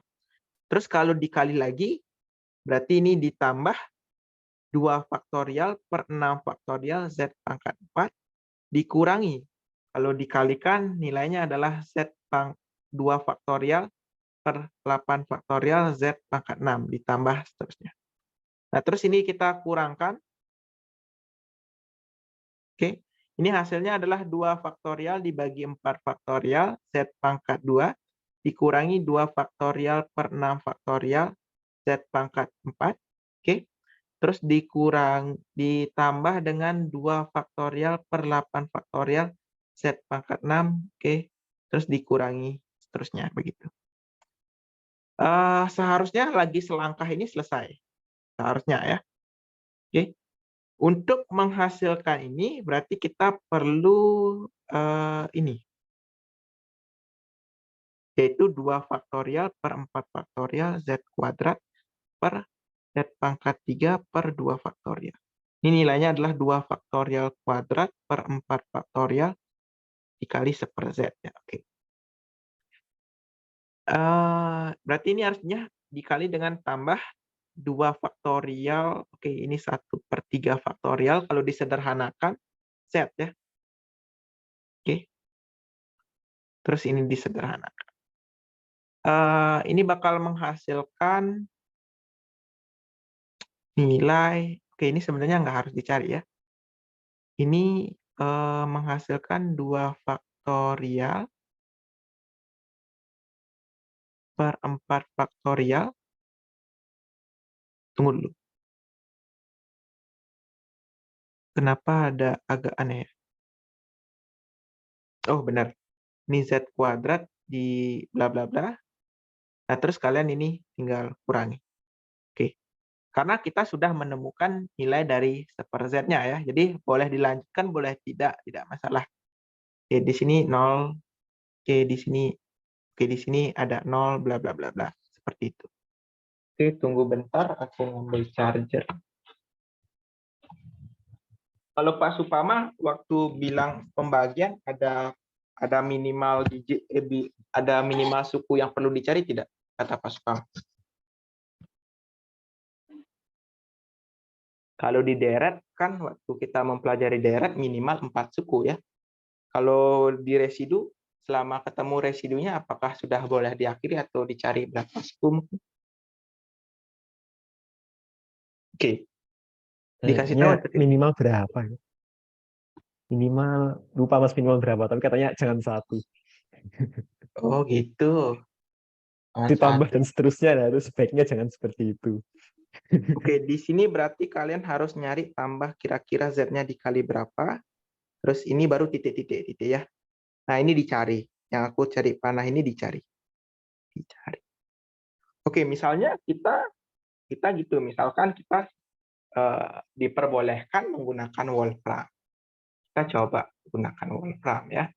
Terus kalau dikali lagi, berarti ini ditambah 2 faktorial per 6 faktorial Z pangkat 4 dikurangi. Kalau dikalikan nilainya adalah Z pangkat 2 faktorial per 8 faktorial Z pangkat 6 ditambah seterusnya. Nah, terus ini kita kurangkan. Oke, ini hasilnya adalah 2 faktorial dibagi 4 faktorial Z pangkat 2 dikurangi 2 faktorial per 6 faktorial Z pangkat 4. Oke. Terus ditambah dengan 2 faktorial per 8 faktorial Z pangkat 6. Oke. Terus dikurangi seterusnya begitu. Seharusnya lagi selangkah ini selesai. Seharusnya ya. Oke. Untuk menghasilkan ini berarti kita perlu ini. Yaitu 2 faktorial per 4 faktorial Z kuadrat per Z pangkat 3 per 2 faktorial. Ini nilainya adalah 2 faktorial kuadrat per 4 faktorial dikali 1 Z. Ya, oke. Berarti ini harusnya dikali dengan tambah 2 faktorial. Oke, ini 1/3 faktorial. Kalau disederhanakan, Z ya. Oke. Terus ini disederhanakan. Ini bakal menghasilkan nilai. Oke, ini sebenarnya nggak harus dicari ya. Ini menghasilkan 2 faktorial per 4 faktorial. Tunggu dulu. Kenapa ada agak aneh ya? Oh, benar. Ini Z kuadrat di bla bla bla. Nah, terus kalian ini tinggal kurangi. Oke. Karena kita sudah menemukan nilai dari 1/Z-nya ya. Jadi boleh dilanjutkan, boleh tidak masalah. Oke, di sini 0. Oke, di sini ada 0 bla bla bla bla. Seperti itu. Oke, tunggu bentar aku ngambil charger. Kalau Pak Supama waktu bilang pembagian ada minimal digit ada minimal suku yang perlu dicari tidak, kata Pak Supama? Kalau di deret kan waktu kita mempelajari deret minimal 4 suku ya. Kalau di residu selama ketemu residunya apakah sudah boleh diakhiri atau dicari berapa suku? Oke. Dikasih tahu atau tidak? Minimal berapa? Minimal, lupa mas minimal berapa, tapi katanya jangan 1. Oh gitu. Ditambah dan Satu. seterusnya, nah, itu sebaiknya jangan seperti itu. Oke, di sini berarti kalian harus nyari tambah kira-kira Z-nya dikali berapa. Terus ini baru titik-titik ya. Nah, ini dicari. Yang aku cari panah ini dicari. Oke, misalnya kita gitu. Misalkan kita diperbolehkan menggunakan Wolfram. Kita coba gunakan Wolfram ya.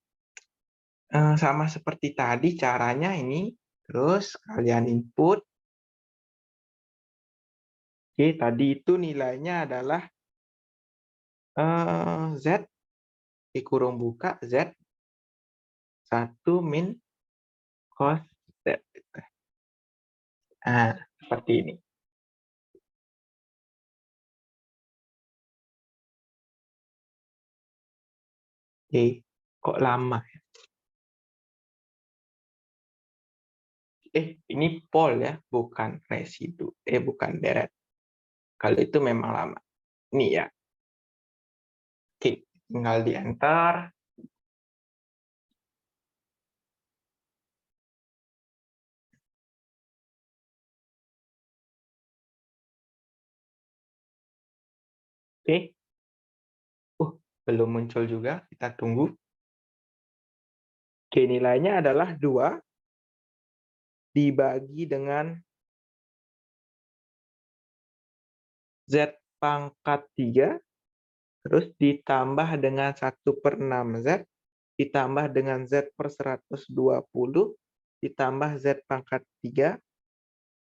Sama seperti tadi caranya ini, terus kalian input. Oke, tadi itu nilainya adalah Z di kurung buka Z 1 min cos Z. Nah, seperti ini. Oke, kok lama ya? Ini pol ya, bukan residu. Bukan deret. Kalau itu memang lama. Ini ya. Oke, tinggal di enter. Oke. Belum muncul juga, kita tunggu. Oke, nilainya adalah 2 dibagi dengan Z pangkat 3, terus ditambah dengan 1/6Z, ditambah dengan Z per 120, ditambah Z pangkat 3.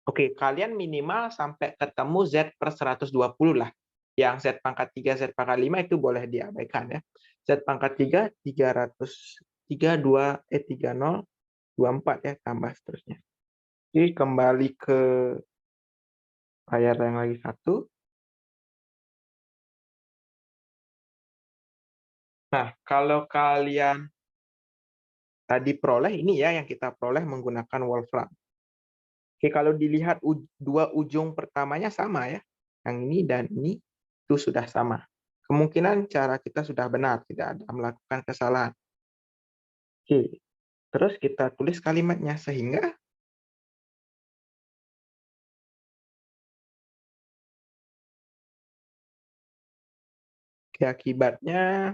Oke, kalian minimal sampai ketemu Z per 120 lah. Yang Z pangkat 3, Z pangkat 5 itu boleh diabaikan ya. Z pangkat 3, 30, ya, tambah seterusnya. Jadi kembali ke layar yang lagi satu. Nah, kalau kalian tadi peroleh, ini ya yang kita peroleh menggunakan Wolfram. Oke, kalau dilihat dua ujung pertamanya sama ya. Yang ini dan ini itu sudah sama. Kemungkinan cara kita sudah benar, tidak ada melakukan kesalahan. Oke, terus kita tulis kalimatnya sehingga akibatnya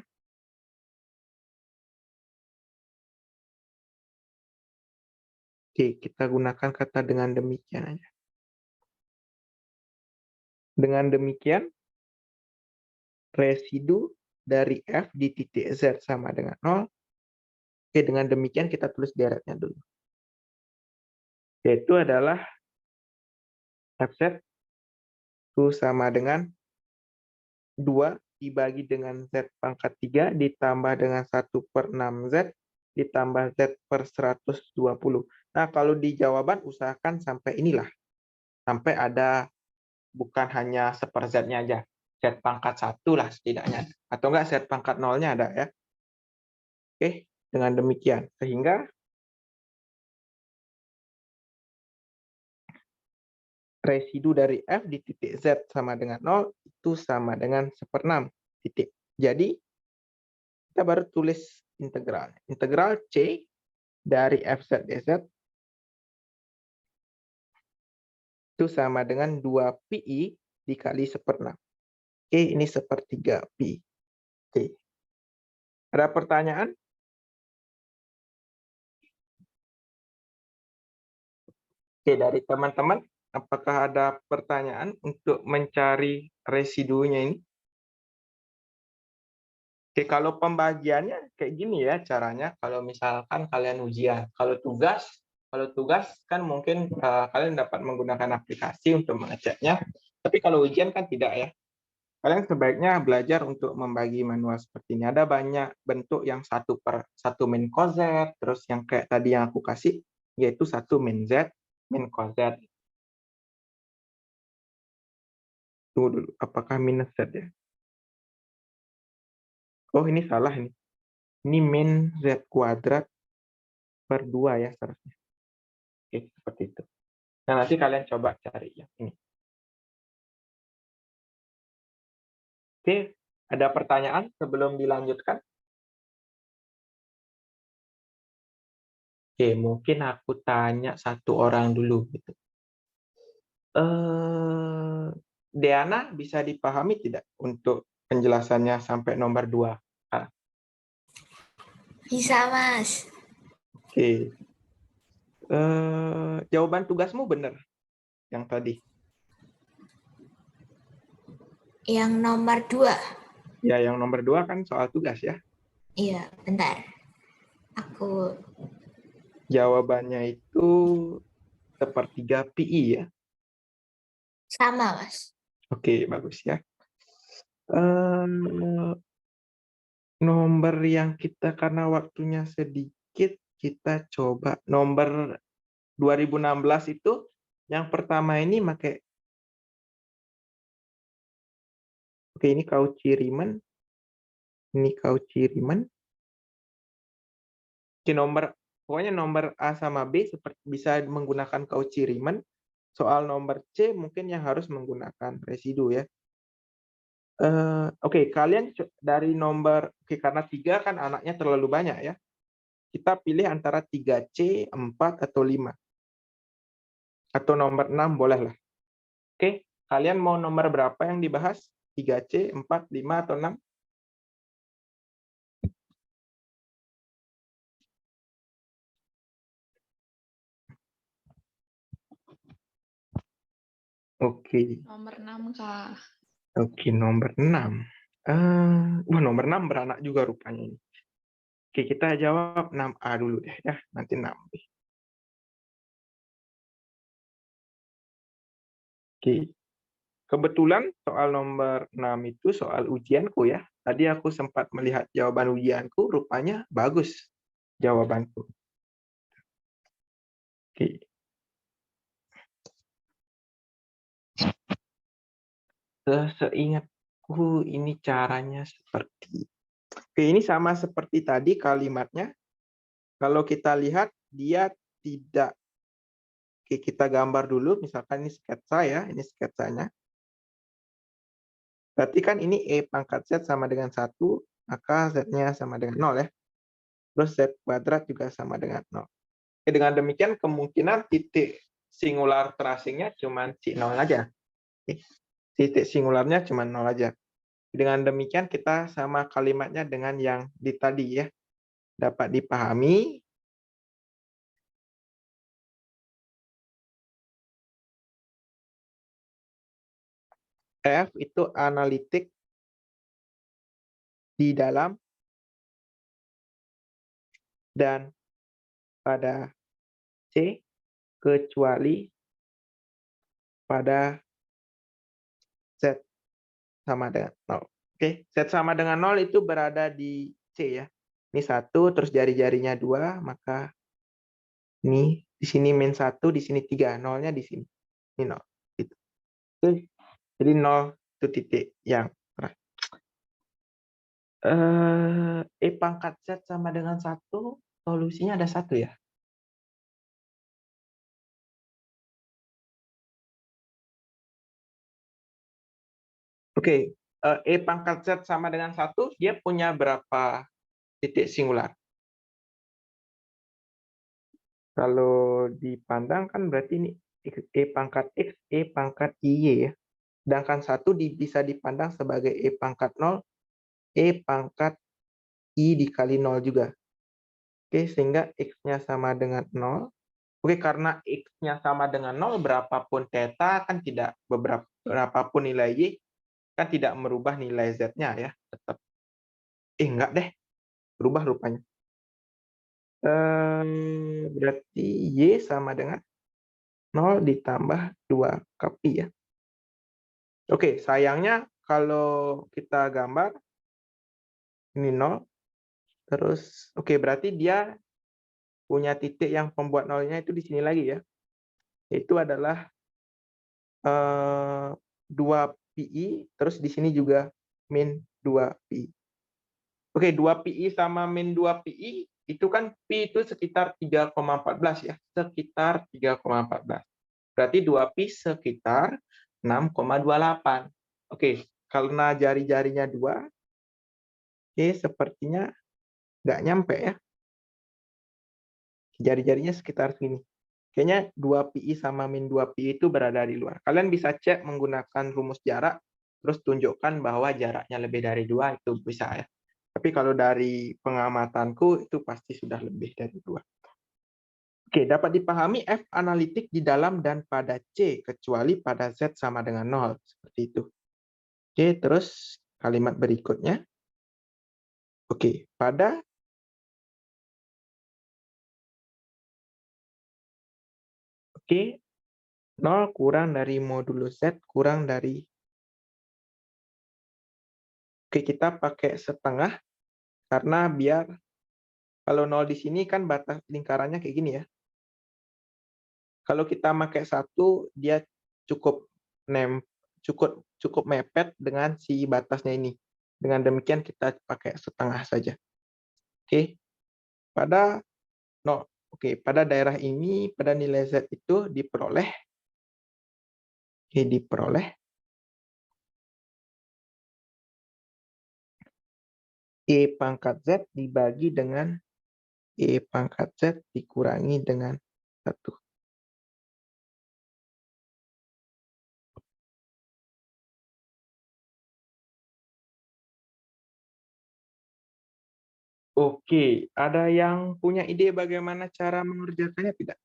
kita gunakan kata dengan demikian aja. Dengan demikian, residu dari F di titik Z sama dengan 0. Oke, dengan demikian kita tulis deretnya dulu. Yaitu adalah FZ itu sama dengan 2 dibagi dengan Z pangkat 3 ditambah dengan 1/6Z ditambah Z per 120. Nah, kalau di jawaban usahakan sampai inilah. Sampai ada bukan hanya seper-Z-nya aja. Z pangkat 1 lah setidaknya. Atau enggak Z pangkat 0-nya ada ya. Oke, dengan demikian. Sehingga residu dari F di titik Z sama dengan 0 itu sama dengan 1/6 titik. Jadi, kita baru tulis integral. Integral C dari FZ dz itu sama dengan 2pi dikali 1/6. Oke, ini 1/3 pi. Oke. Ada pertanyaan? Oke, dari teman-teman, apakah ada pertanyaan untuk mencari residunya ini? Oke, kalau pembagiannya kayak gini ya caranya. Kalau misalkan kalian ujian, kalau tugas kan mungkin kalian dapat menggunakan aplikasi untuk mengeceknya. Tapi kalau ujian kan tidak ya. Kalian sebaiknya belajar untuk membagi manual seperti ini. Ada banyak bentuk yang 1/1 min cos Z, terus yang kayak tadi yang aku kasih, yaitu 1 min Z, min cos Z. Tunggu dulu, apakah minus Z ya? Oh, ini salah ini. Ini min Z kuadrat per 2 ya seharusnya. Oke, seperti itu. Nah, nanti kalian coba cari yang ini. Oke, ada pertanyaan sebelum dilanjutkan? Oke, mungkin aku tanya satu orang dulu gitu. Deana bisa dipahami tidak untuk penjelasannya sampai nomor 2? Bisa, Mas. Oke. Jawaban tugasmu benar yang tadi? Yang nomor 2. Ya, yang nomor 2 kan soal tugas ya. Iya, bentar. Aku Jawabannya itu sepertiga PI ya. sama, Mas. Oke, bagus ya. Nomor yang kita karena waktunya sedikit, kita coba nomor 2016 itu yang pertama ini pakai oke ini Cauchy Riemann, ini Cauchy Riemann. Oke, pokoknya nomor A sama B seperti bisa menggunakan Cauchy Riemann. Soal nomor C mungkin yang harus menggunakan residu ya. Oke, kalian dari nomor karena 3 kan anaknya terlalu banyak ya. Kita pilih antara 3C, 4 atau 5. Atau nomor 6 boleh lah. Oke, kalian mau nomor berapa yang dibahas? 3C, 4, 5 atau 6? Oke. Nomor 6, Kak. Oke, nomor 6. Nomor 6 beranak juga rupanya ini. Oke, kita jawab 6A dulu deh ya, nanti 6B. Oke. Kebetulan soal nomor 6 itu soal ujianku ya. Tadi aku sempat melihat jawaban ujianku, rupanya bagus jawabanku. Oke. Seingatku ini caranya seperti. Oke, ini sama seperti tadi kalimatnya. Kalau kita lihat dia tidak. Oke, kita gambar dulu, misalkan ini sketsa ya, ini sketsanya. Berarti kan ini E pangkat Z sama dengan 1, maka Z-nya sama dengan 0 ya. Terus Z kuadrat juga sama dengan 0. Oke, dengan demikian kemungkinan titik singular terasingnya cuma si 0 aja. Oke. Titik singularnya cuma 0 aja. Dengan demikian kita sama kalimatnya dengan yang di tadi ya. Dapat dipahami. F itu analitik di dalam dan pada C kecuali pada Z sama dengan 0. Oke, Z sama dengan 0 itu berada di C ya. Ini 1, terus jari-jarinya 2, maka ini di sini min 1, di sini 3, 0-nya di sini. Ini 0. Gitu. Oke. Jadi 0 itu titik yang terakhir. E pangkat Z sama dengan 1, solusinya ada 1 ya. Oke, E pangkat Z sama dengan 1, dia punya berapa titik singular? Kalau dipandang kan berarti ini E pangkat X, E pangkat Y ya. Sedangkan 1 bisa dipandang sebagai E pangkat 0, E pangkat I dikali 0 juga. Oke, sehingga X-nya sama dengan 0. Oke, karena X-nya sama dengan 0, berapapun theta kan tidak, berapapun nilai Y, kan tidak merubah nilai Z-nya ya. Tetap. Enggak deh, berubah rupanya. Berarti Y sama dengan 0 ditambah 2 kali ya. Oke, sayangnya kalau kita gambar, ini 0, terus, oke berarti dia punya titik yang pembuat nolnya itu di sini lagi ya. Itu adalah 2 pi, terus di sini juga min 2 pi. Oke, 2 pi sama min 2 pi, itu kan pi itu sekitar 3,14 ya, sekitar 3,14. Berarti 2 pi sekitar 6,28. Oke, karena jari-jarinya 2, oke, sepertinya nggak nyampe ya. Jari-jarinya sekitar sini. Kayaknya 2 pi sama min 2 pi itu berada di luar. Kalian bisa cek menggunakan rumus jarak, terus tunjukkan bahwa jaraknya lebih dari 2, itu bisa ya. Tapi kalau dari pengamatanku, itu pasti sudah lebih dari 2. Oke, dapat dipahami F analitik di dalam dan pada C, kecuali pada Z sama dengan 0. Seperti itu. Oke, terus kalimat berikutnya. Oke, pada Oke, 0 kurang dari modulo Z kurang dari Oke, kita pakai setengah karena biar kalau 0 di sini kan batas lingkarannya kayak gini ya. Kalau kita pakai 1, dia cukup cukup cukup mepet dengan si batasnya ini. Dengan demikian kita pakai setengah saja. Oke. Pada pada daerah ini, pada nilai Z itu diperoleh E pangkat Z dibagi dengan E pangkat Z dikurangi dengan 1. Oke, ada yang punya ide bagaimana cara mengerjakannya tidak?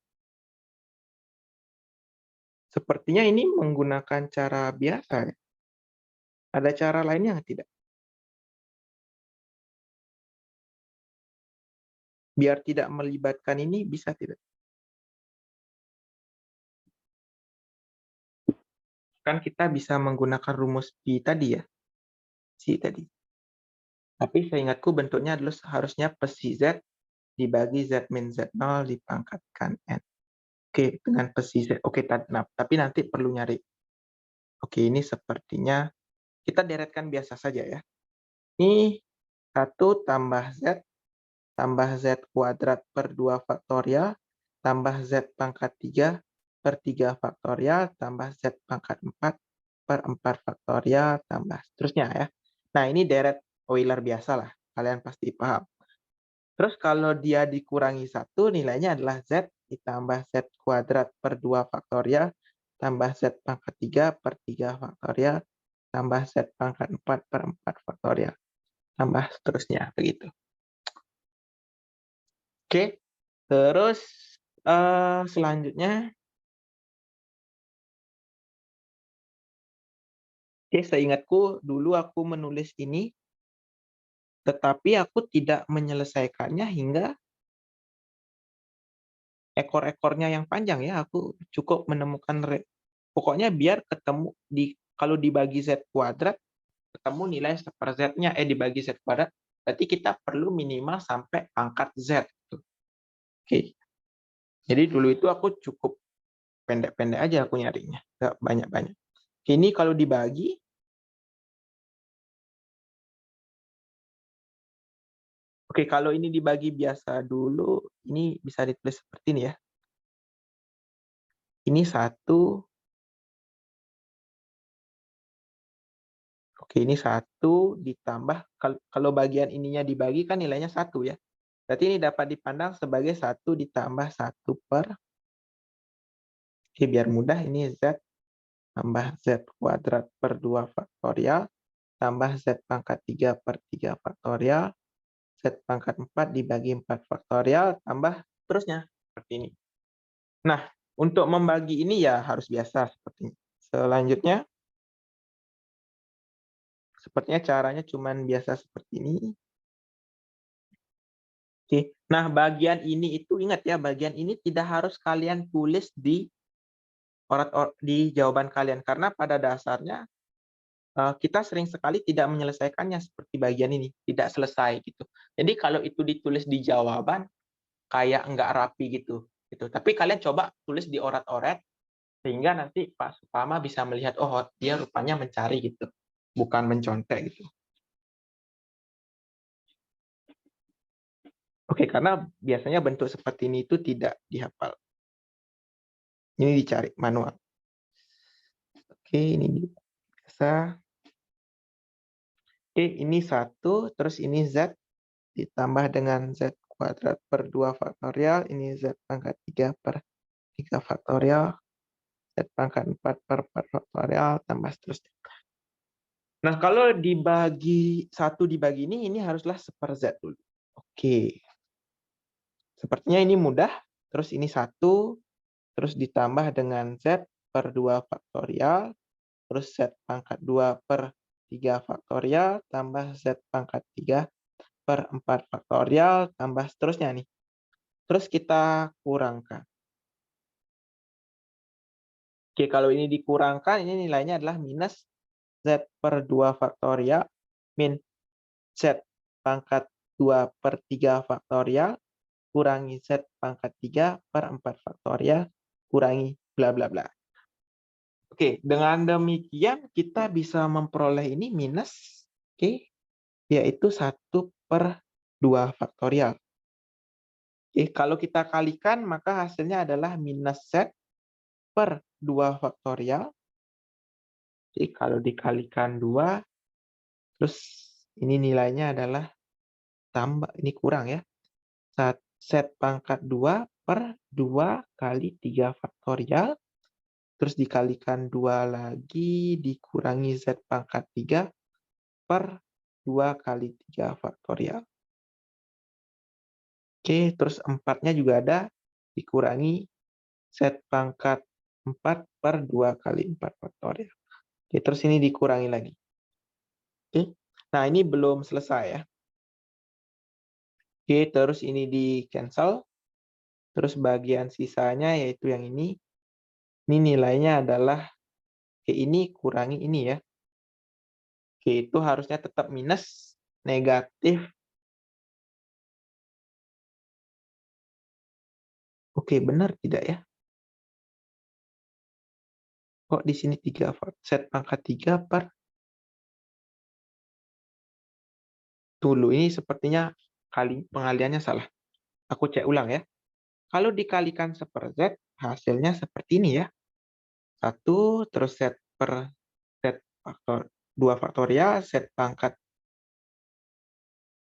Sepertinya ini menggunakan cara biasa ya. Ada cara lainnya tidak? Biar tidak melibatkan ini bisa tidak? Kan kita bisa menggunakan rumus Pi tadi ya, Si tadi. Tapi seingatku bentuknya adalah harusnya Psi Z dibagi Z min Z0 dipangkatkan N. Oke, dengan Psi Z. Oke, tapi nanti perlu nyari. Oke, ini sepertinya kita deretkan biasa saja ya. Ini 1 tambah Z kuadrat per 2 faktorial tambah Z pangkat 3 per 3 faktorial tambah Z pangkat 4 per 4 faktorial tambah seterusnya ya. Nah, ini deret Euler biasa lah. Kalian pasti paham. Terus kalau dia dikurangi 1, nilainya adalah Z ditambah Z kuadrat per 2 faktorial tambah Z pangkat 3 per 3 faktorial tambah Z pangkat 4 per 4 faktorial tambah seterusnya begitu. Oke, terus selanjutnya, seingatku dulu aku menulis ini, tetapi aku tidak menyelesaikannya hingga ekor-ekornya yang panjang ya. Aku cukup menemukan pokoknya biar ketemu kalau dibagi Z kuadrat ketemu nilai seper-Z-nya dibagi Z kuadrat, berarti kita perlu minimal sampai pangkat Z gitu. Oke. Jadi dulu itu aku cukup pendek-pendek aja aku nyarinya, nggak banyak-banyak. Ini kalau dibagi, oke, kalau ini dibagi biasa dulu, ini bisa ditulis seperti ini ya. Ini 1, oke, ini 1 ditambah, kalau bagian ininya dibagi kan nilainya 1 ya. Berarti ini dapat dipandang sebagai 1 ditambah 1 per, oke, biar mudah, ini Z tambah Z kuadrat per 2 faktorial, tambah Z pangkat 3 per 3 faktorial, Z pangkat 4 dibagi 4 faktorial, tambah terusnya, seperti ini. Nah, untuk membagi ini ya harus biasa seperti ini. Selanjutnya, sepertinya caranya cuman biasa seperti ini. Oke. Nah, bagian ini itu ingat ya, bagian ini tidak harus kalian tulis di jawaban kalian karena pada dasarnya kita sering sekali tidak menyelesaikannya seperti bagian ini, tidak selesai gitu. Jadi kalau itu ditulis di jawaban kayak nggak rapi gitu. Tapi kalian coba tulis di orat-oret sehingga nanti Pak Supama bisa melihat oh dia rupanya mencari gitu, bukan mencontek gitu. Oke, karena biasanya bentuk seperti ini itu tidak dihafal. Ini dicari manual. Oke, ini biasa. Oke, ini 1, terus ini Z ditambah dengan Z kuadrat per 2 faktorial, ini Z pangkat 3 per 3 faktorial, Z pangkat 4 per 4 faktorial, tambah seterusnya. Nah, kalau dibagi 1 dibagi ini haruslah seper Z dulu. Oke. Sepertinya ini mudah. Terus ini 1, terus ditambah dengan Z per 2 faktorial, terus Z pangkat 2 per 3 faktorial, tambah Z pangkat 3 per 4 faktorial tambah seterusnya nih. Terus kita kurangkan. Oke, kalau ini dikurangkan, ini nilainya adalah minus Z per 2 faktorial min Z pangkat 2 per 3 faktorial kurangi Z pangkat 3 per 4 faktorial kurangi bla bla bla. Oke, dengan demikian kita bisa memperoleh ini minus, oke, yaitu 1 per 2 faktorial. Oke, kalau kita kalikan maka hasilnya adalah minus Z per 2 faktorial. Jadi kalau dikalikan 2, terus ini nilainya adalah tambah, ini kurang ya. Z pangkat 2 per 2 kali 3 faktorial. Terus dikalikan 2 lagi, dikurangi Z pangkat 3 per 2 kali 3 faktorial. Oke, terus 4-nya juga ada, dikurangi Z pangkat 4 per 2 kali 4 faktorial. Oke, terus ini dikurangi lagi. Oke, nah ini belum selesai ya. Oke, terus ini di-cancel. Terus bagian sisanya yaitu yang ini. Ini nilainya adalah, oke, ini kurangi ini ya. Oke, itu harusnya tetap minus, negatif. Oke, benar tidak ya? Kok di sini 3 Z pangkat 3 per dulu ini sepertinya pengaliannya salah. Aku cek ulang ya. Kalau dikalikan seper-Z, hasilnya seperti ini ya. 1, terus Z per Z faktor 2 faktorial, Z pangkat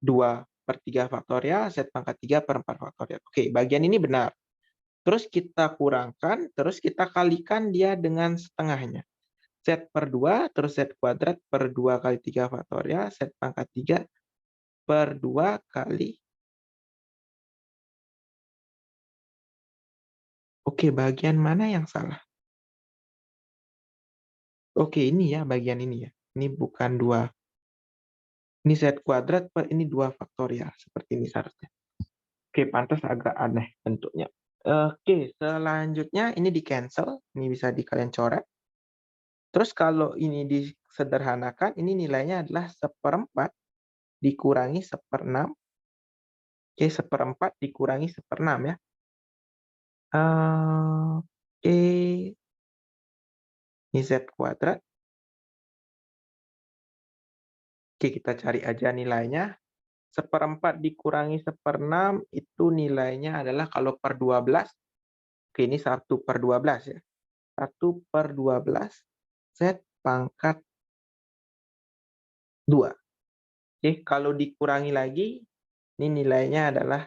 2 per 3 faktorial, Z pangkat 3 per 4 faktorial. Oke, bagian ini benar. Terus kita kurangkan, terus kita kalikan dia dengan setengahnya. Z per 2, terus Z kuadrat per 2 kali 3 faktorial, Z pangkat 3 per 2 kali. Oke, bagian mana yang salah? Oke, ini ya, bagian ini ya. Ini bukan 2. Ini Z kuadrat per ini 2 faktorial. Seperti ini seharusnya. Oke, pantas agak aneh bentuknya. Oke, selanjutnya ini di-cancel. Ini bisa kalian coret. Terus kalau ini disederhanakan, ini nilainya adalah 1/4 dikurangi 1/6. Oke, 1/4 dikurangi 1/6 ya. Oke, ini Z kuadrat. Oke, kita cari aja nilainya. 1/4 dikurangi 1/6 itu nilainya adalah kalau per 12. Oke, ini 1 per 12 ya. 1 per 12 Z pangkat 2. Oke, kalau dikurangi lagi, ini nilainya adalah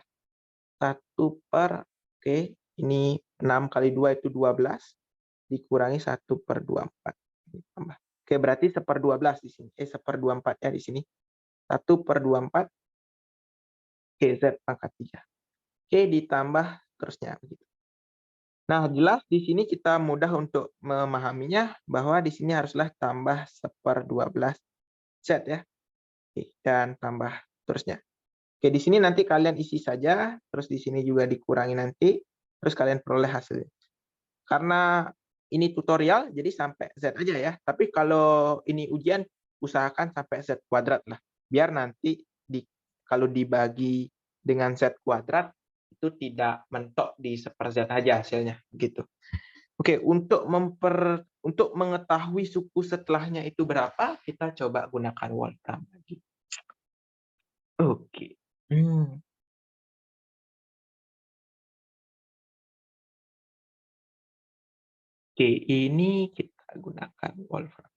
1 per, oke, ini 6 kali 2 itu 12, dikurangi 1 per 24. Tambah. Oke, berarti 1/12 di sini. 1/24 ya di sini. 1 per 24, oke, Z pangkat 3. Oke, ditambah terusnya. Nah, jelas di sini kita mudah untuk memahaminya bahwa di sini haruslah tambah 1/12 Z ya. Oke, dan tambah terusnya. Oke, di sini nanti kalian isi saja, terus di sini juga dikurangi nanti, terus kalian peroleh hasilnya. Karena ini tutorial, jadi sampai Z aja ya. Tapi kalau ini ujian, usahakan sampai Z kuadrat lah. Biar nanti kalau dibagi dengan Z kuadrat, itu tidak mentok di 1/Z aja hasilnya. Gitu. Oke, untuk mengetahui suku setelahnya itu berapa, kita coba gunakan Wolfram lagi. Oke. Oke, ini kita gunakan Wolfram.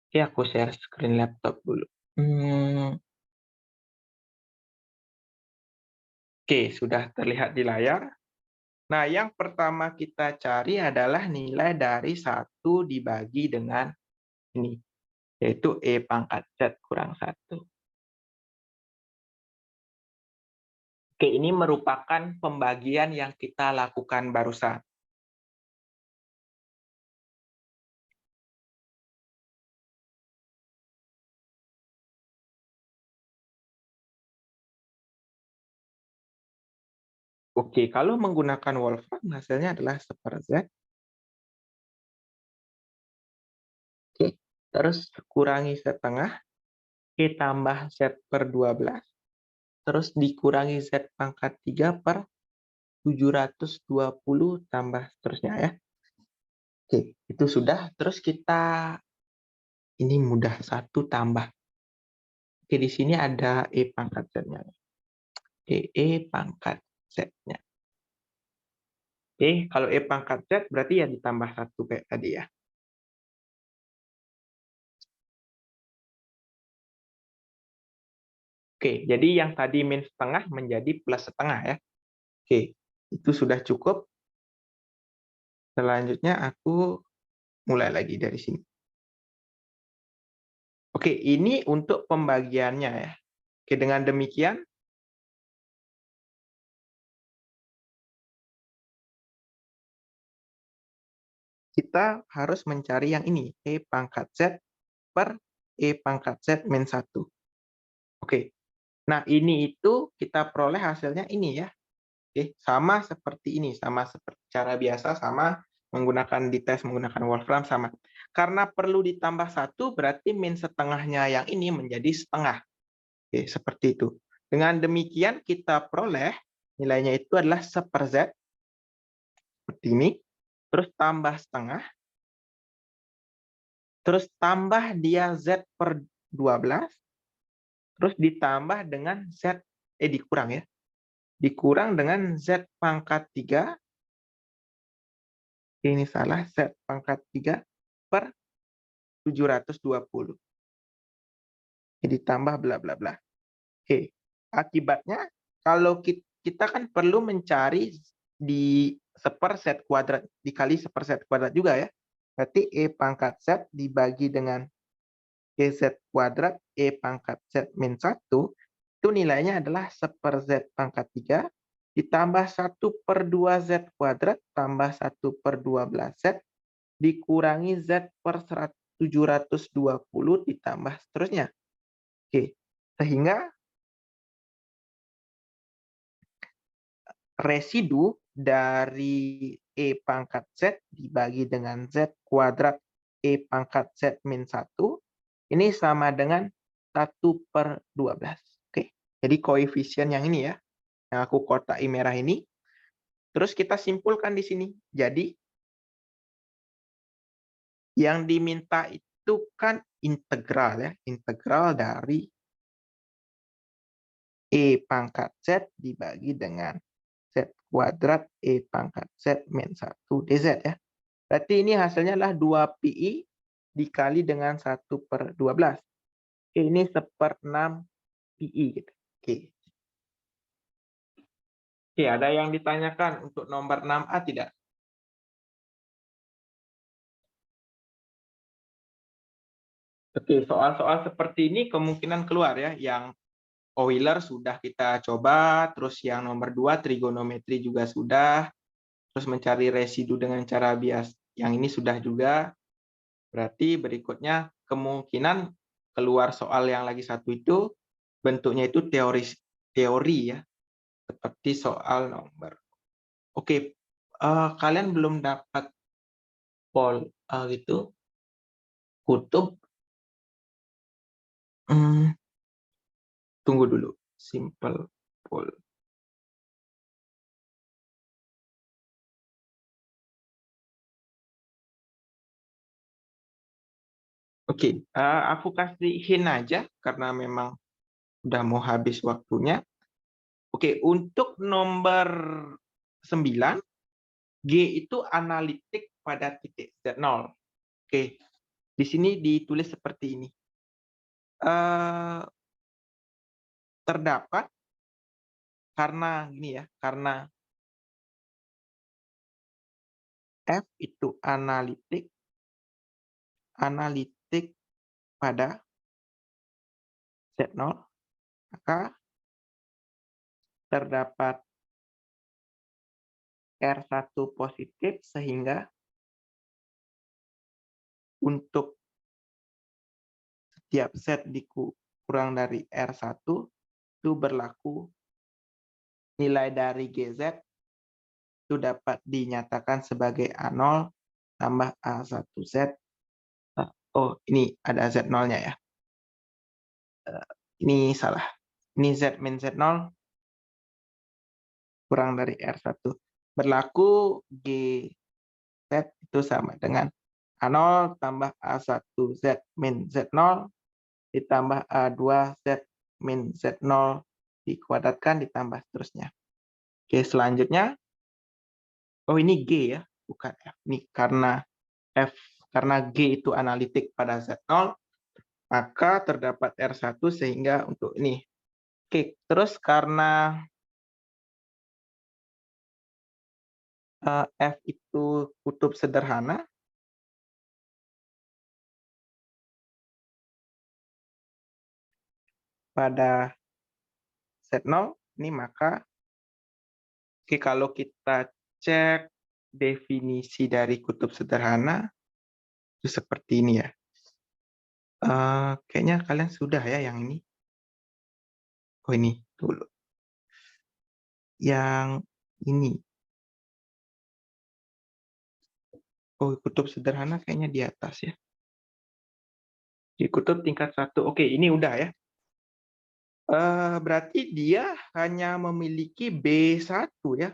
Oke, aku share screen laptop dulu. Oke, sudah terlihat di layar. Nah, yang pertama kita cari adalah nilai dari 1 dibagi dengan ini, yaitu E pangkat Z kurang 1. Oke, ini merupakan pembagian yang kita lakukan barusan. Oke, kalau menggunakan Wolfram hasilnya adalah 1/Z. Oke, terus kurangi setengah, E tambah Z per 12, terus dikurangi Z pangkat 3 per 720 tambah seterusnya ya. Oke, itu sudah. Terus kita, ini mudah, 1 tambah. Oke, di sini ada E pangkat Z-nya. E pangkat Z-nya. Oke, kalau E pangkat Z berarti ya ditambah 1 kayak tadi ya. Oke, jadi yang tadi min setengah menjadi plus setengah ya. Oke, itu sudah cukup. Selanjutnya aku mulai lagi dari sini. Oke, ini untuk pembagiannya ya. Oke, dengan demikian kita harus mencari yang ini, E pangkat Z per E pangkat Z min 1. Oke, nah ini itu kita peroleh hasilnya ini ya. Oke, sama seperti ini, sama seperti cara biasa, sama menggunakan dites menggunakan Wolfram sama. Karena perlu ditambah 1, berarti min setengahnya yang ini menjadi setengah. Oke, seperti itu. Dengan demikian kita peroleh nilainya itu adalah 1/Z, seperti ini. Terus tambah setengah, terus tambah dia Z per 12, terus ditambah dengan Z, dikurang ya. Dikurang dengan Z pangkat 3, ini salah, Z pangkat 3 per 720. Jadi tambah bla bla bla. Oke, akibatnya kalau kita kan perlu mencari di 1/Z kuadrat dikali 1/Z kuadrat juga ya. Berarti E pangkat Z dibagi dengan EZ kuadrat E pangkat Z min 1, itu nilainya adalah 1/Z pangkat 3 ditambah 1/2Z kuadrat tambah 1/12Z dikurangi Z per 720 ditambah seterusnya. Oke, sehingga residu dari E pangkat Z dibagi dengan Z kuadrat E pangkat Z min 1, ini sama dengan 1/12. Oke, jadi koefisien yang ini ya, yang aku kotai merah ini. Terus kita simpulkan di sini. Jadi, yang diminta itu kan integral ya, integral dari E pangkat Z dibagi dengan Z kuadrat E pangkat Z min 1 dz ya. Berarti ini hasilnya adalah 2pi dikali dengan 1/12. Ini 1/6 pi gitu. Oke. Oke, ada yang ditanyakan untuk nomor 6A tidak? Oke, soal-soal seperti ini kemungkinan keluar ya, yang Euler sudah kita coba, terus yang nomor 2 trigonometri juga sudah, terus mencari residu dengan cara bias yang ini sudah juga. Berarti berikutnya kemungkinan keluar soal yang lagi satu itu bentuknya itu teori ya, seperti soal nomor. Oke, kalian belum dapat poll gitu kutub. Tunggu dulu, simple poll. Oke, aku kasih hint aja karena memang udah mau habis waktunya. Oke, untuk nomor 9, G itu analitik pada titik Z0. Oke, di sini ditulis seperti ini. Terdapat karena gini ya, karena F itu analitik pada Z0, maka terdapat R1 positif sehingga untuk setiap Z dikurang dari R1 itu berlaku nilai dari GZ itu dapat dinyatakan sebagai A0 tambah A1Z. Oh, ini ada Z0-nya ya. Ini salah. Ini Z min Z0 kurang dari R1. Berlaku GZ itu sama dengan A0 tambah A1Z min Z0 ditambah A2Z min Z0 dikuadratkan ditambah seterusnya. Oke, selanjutnya. Oh, ini G ya, bukan F. Ini karena G itu analitik pada Z0, maka terdapat R1 sehingga untuk ini. Oke, terus karena F itu kutub sederhana, pada Z0, ini maka kalau kita cek definisi dari kutub sederhana, itu seperti ini ya. Kayaknya kalian sudah ya yang ini. Oh, ini dulu. Yang ini. Oh, kutub sederhana kayaknya di atas ya. Di kutub tingkat 1. Oke, ini udah ya. Berarti dia hanya memiliki B1 ya.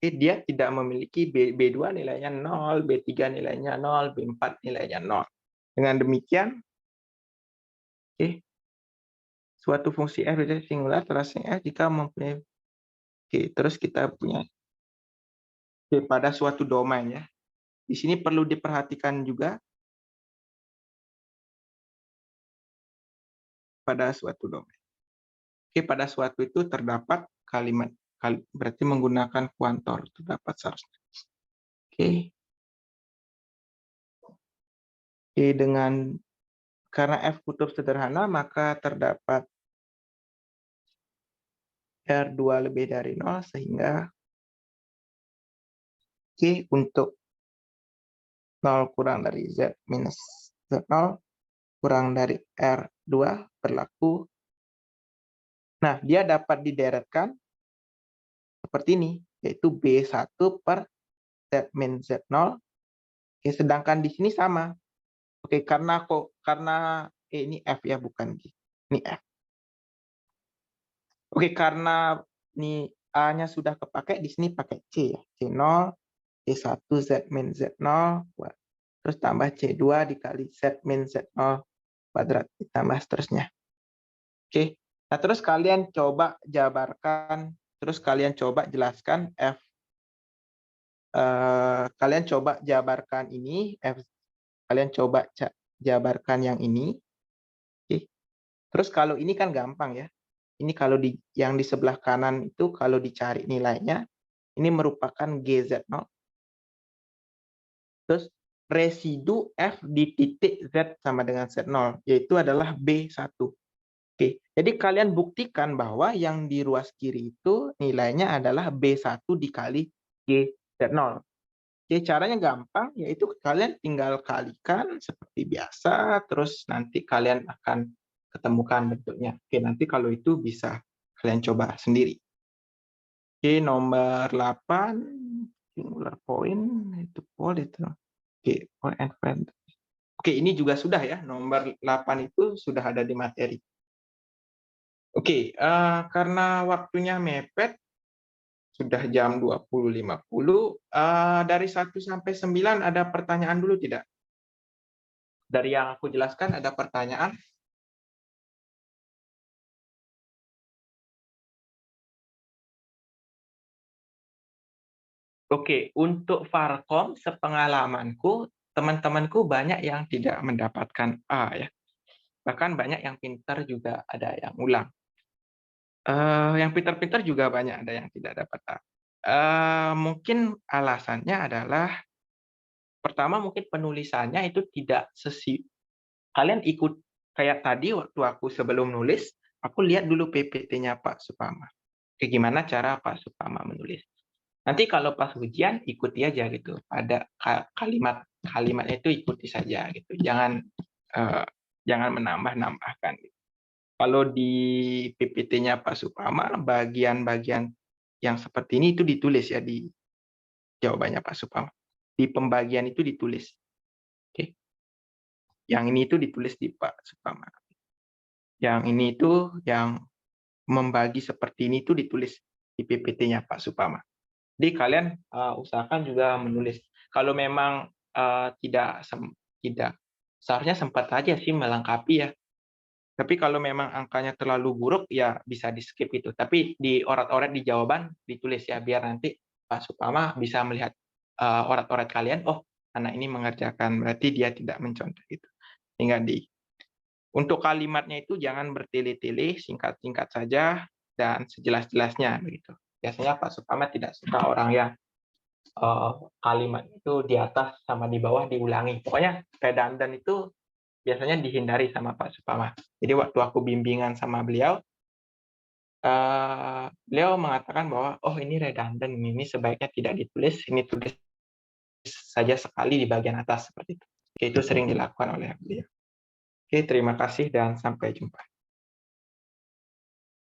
Dia tidak memiliki B2 nilainya 0, B3 nilainya 0, B4 nilainya 0. Dengan demikian, suatu fungsi f dari singular terasing f jika mempunyai terus kita punya pada suatu domain ya. Di sini perlu diperhatikan juga pada suatu domain. Pada suatu itu terdapat kalimat berarti menggunakan kuantor terdapat seharusnya. Dengan karena f kutub sederhana maka terdapat R2 lebih dari 0 sehingga untuk 0 kurang dari Z minus Z0 kurang dari R2 berlaku. Nah, dia dapat dideretkan seperti ini, yaitu B1 per Z min Z0. Sedangkan di sini sama. Karena ini F ya, bukan G. Ini F. Karena ini A-nya sudah kepakai, di sini pakai C ya. C0, C1 Z min Z0, terus tambah C2 dikali Z min Z0 kuadrat, ditambah seterusnya. Nah terus kalian coba jabarkan, terus kalian coba jelaskan F. Kalian coba jabarkan ini, F. Kalian coba jabarkan yang ini. Terus kalau ini kan gampang ya. Ini kalau yang di sebelah kanan itu kalau dicari nilainya, ini merupakan GZ0. Terus residu F di titik Z sama dengan Z0, yaitu adalah B1. Jadi kalian buktikan bahwa yang di ruas kiri itu nilainya adalah B1 dikali GZ0. Caranya gampang, yaitu kalian tinggal kalikan seperti biasa, terus nanti kalian akan ketemukan bentuknya. Nanti kalau itu bisa kalian coba sendiri. Nomor 8, singular point, itu pol itu. Point and friend. Ini juga sudah ya, nomor 8 itu sudah ada di materi. Karena waktunya mepet, sudah jam 20.50, dari 1 sampai 9 ada pertanyaan dulu tidak? Dari yang aku jelaskan ada pertanyaan? Untuk Farkom, sepengalamanku, teman-temanku banyak yang tidak mendapatkan A ya. Bahkan banyak yang pintar juga ada yang ulang. Yang pintar-pintar juga banyak ada yang tidak dapat A. Mungkin alasannya adalah pertama mungkin penulisannya itu tidak kalian ikut kayak tadi waktu aku sebelum nulis, aku lihat dulu PPT-nya Pak Supama. Gimana cara Pak Supama menulis. Nanti kalau pas ujian ikuti aja gitu. Ada kalimatnya itu ikuti saja gitu. Jangan menambah-nambahkan. Kalau di PPT-nya Pak Supama bagian-bagian yang seperti ini itu ditulis ya di jawabannya Pak Supama. Di pembagian itu ditulis. Oke. Yang ini itu ditulis di Pak Supama. Yang ini itu yang membagi seperti ini itu ditulis di PPT-nya Pak Supama. Jadi kalian usahakan juga menulis. Kalau memang tidak seharusnya sempat aja sih melengkapi ya. Tapi kalau memang angkanya terlalu buruk ya bisa di skip itu. Tapi di orat-orat di jawaban ditulis ya biar nanti Pak Supama bisa melihat orat-orat kalian. Oh, anak ini mengerjakan berarti dia tidak mencontoh itu. Hingga untuk kalimatnya itu jangan bertele-tele, singkat-singkat saja dan sejelas-jelasnya begitu. Biasanya Pak Supama tidak suka orang yang kalimat itu di atas sama di bawah diulangi. Pokoknya redundant itu biasanya dihindari sama Pak Supama. Jadi waktu aku bimbingan sama beliau, beliau mengatakan bahwa oh ini redundant, ini sebaiknya tidak ditulis, ini tulis saja sekali di bagian atas seperti itu. Itu sering dilakukan oleh beliau. Oke, terima kasih dan sampai jumpa.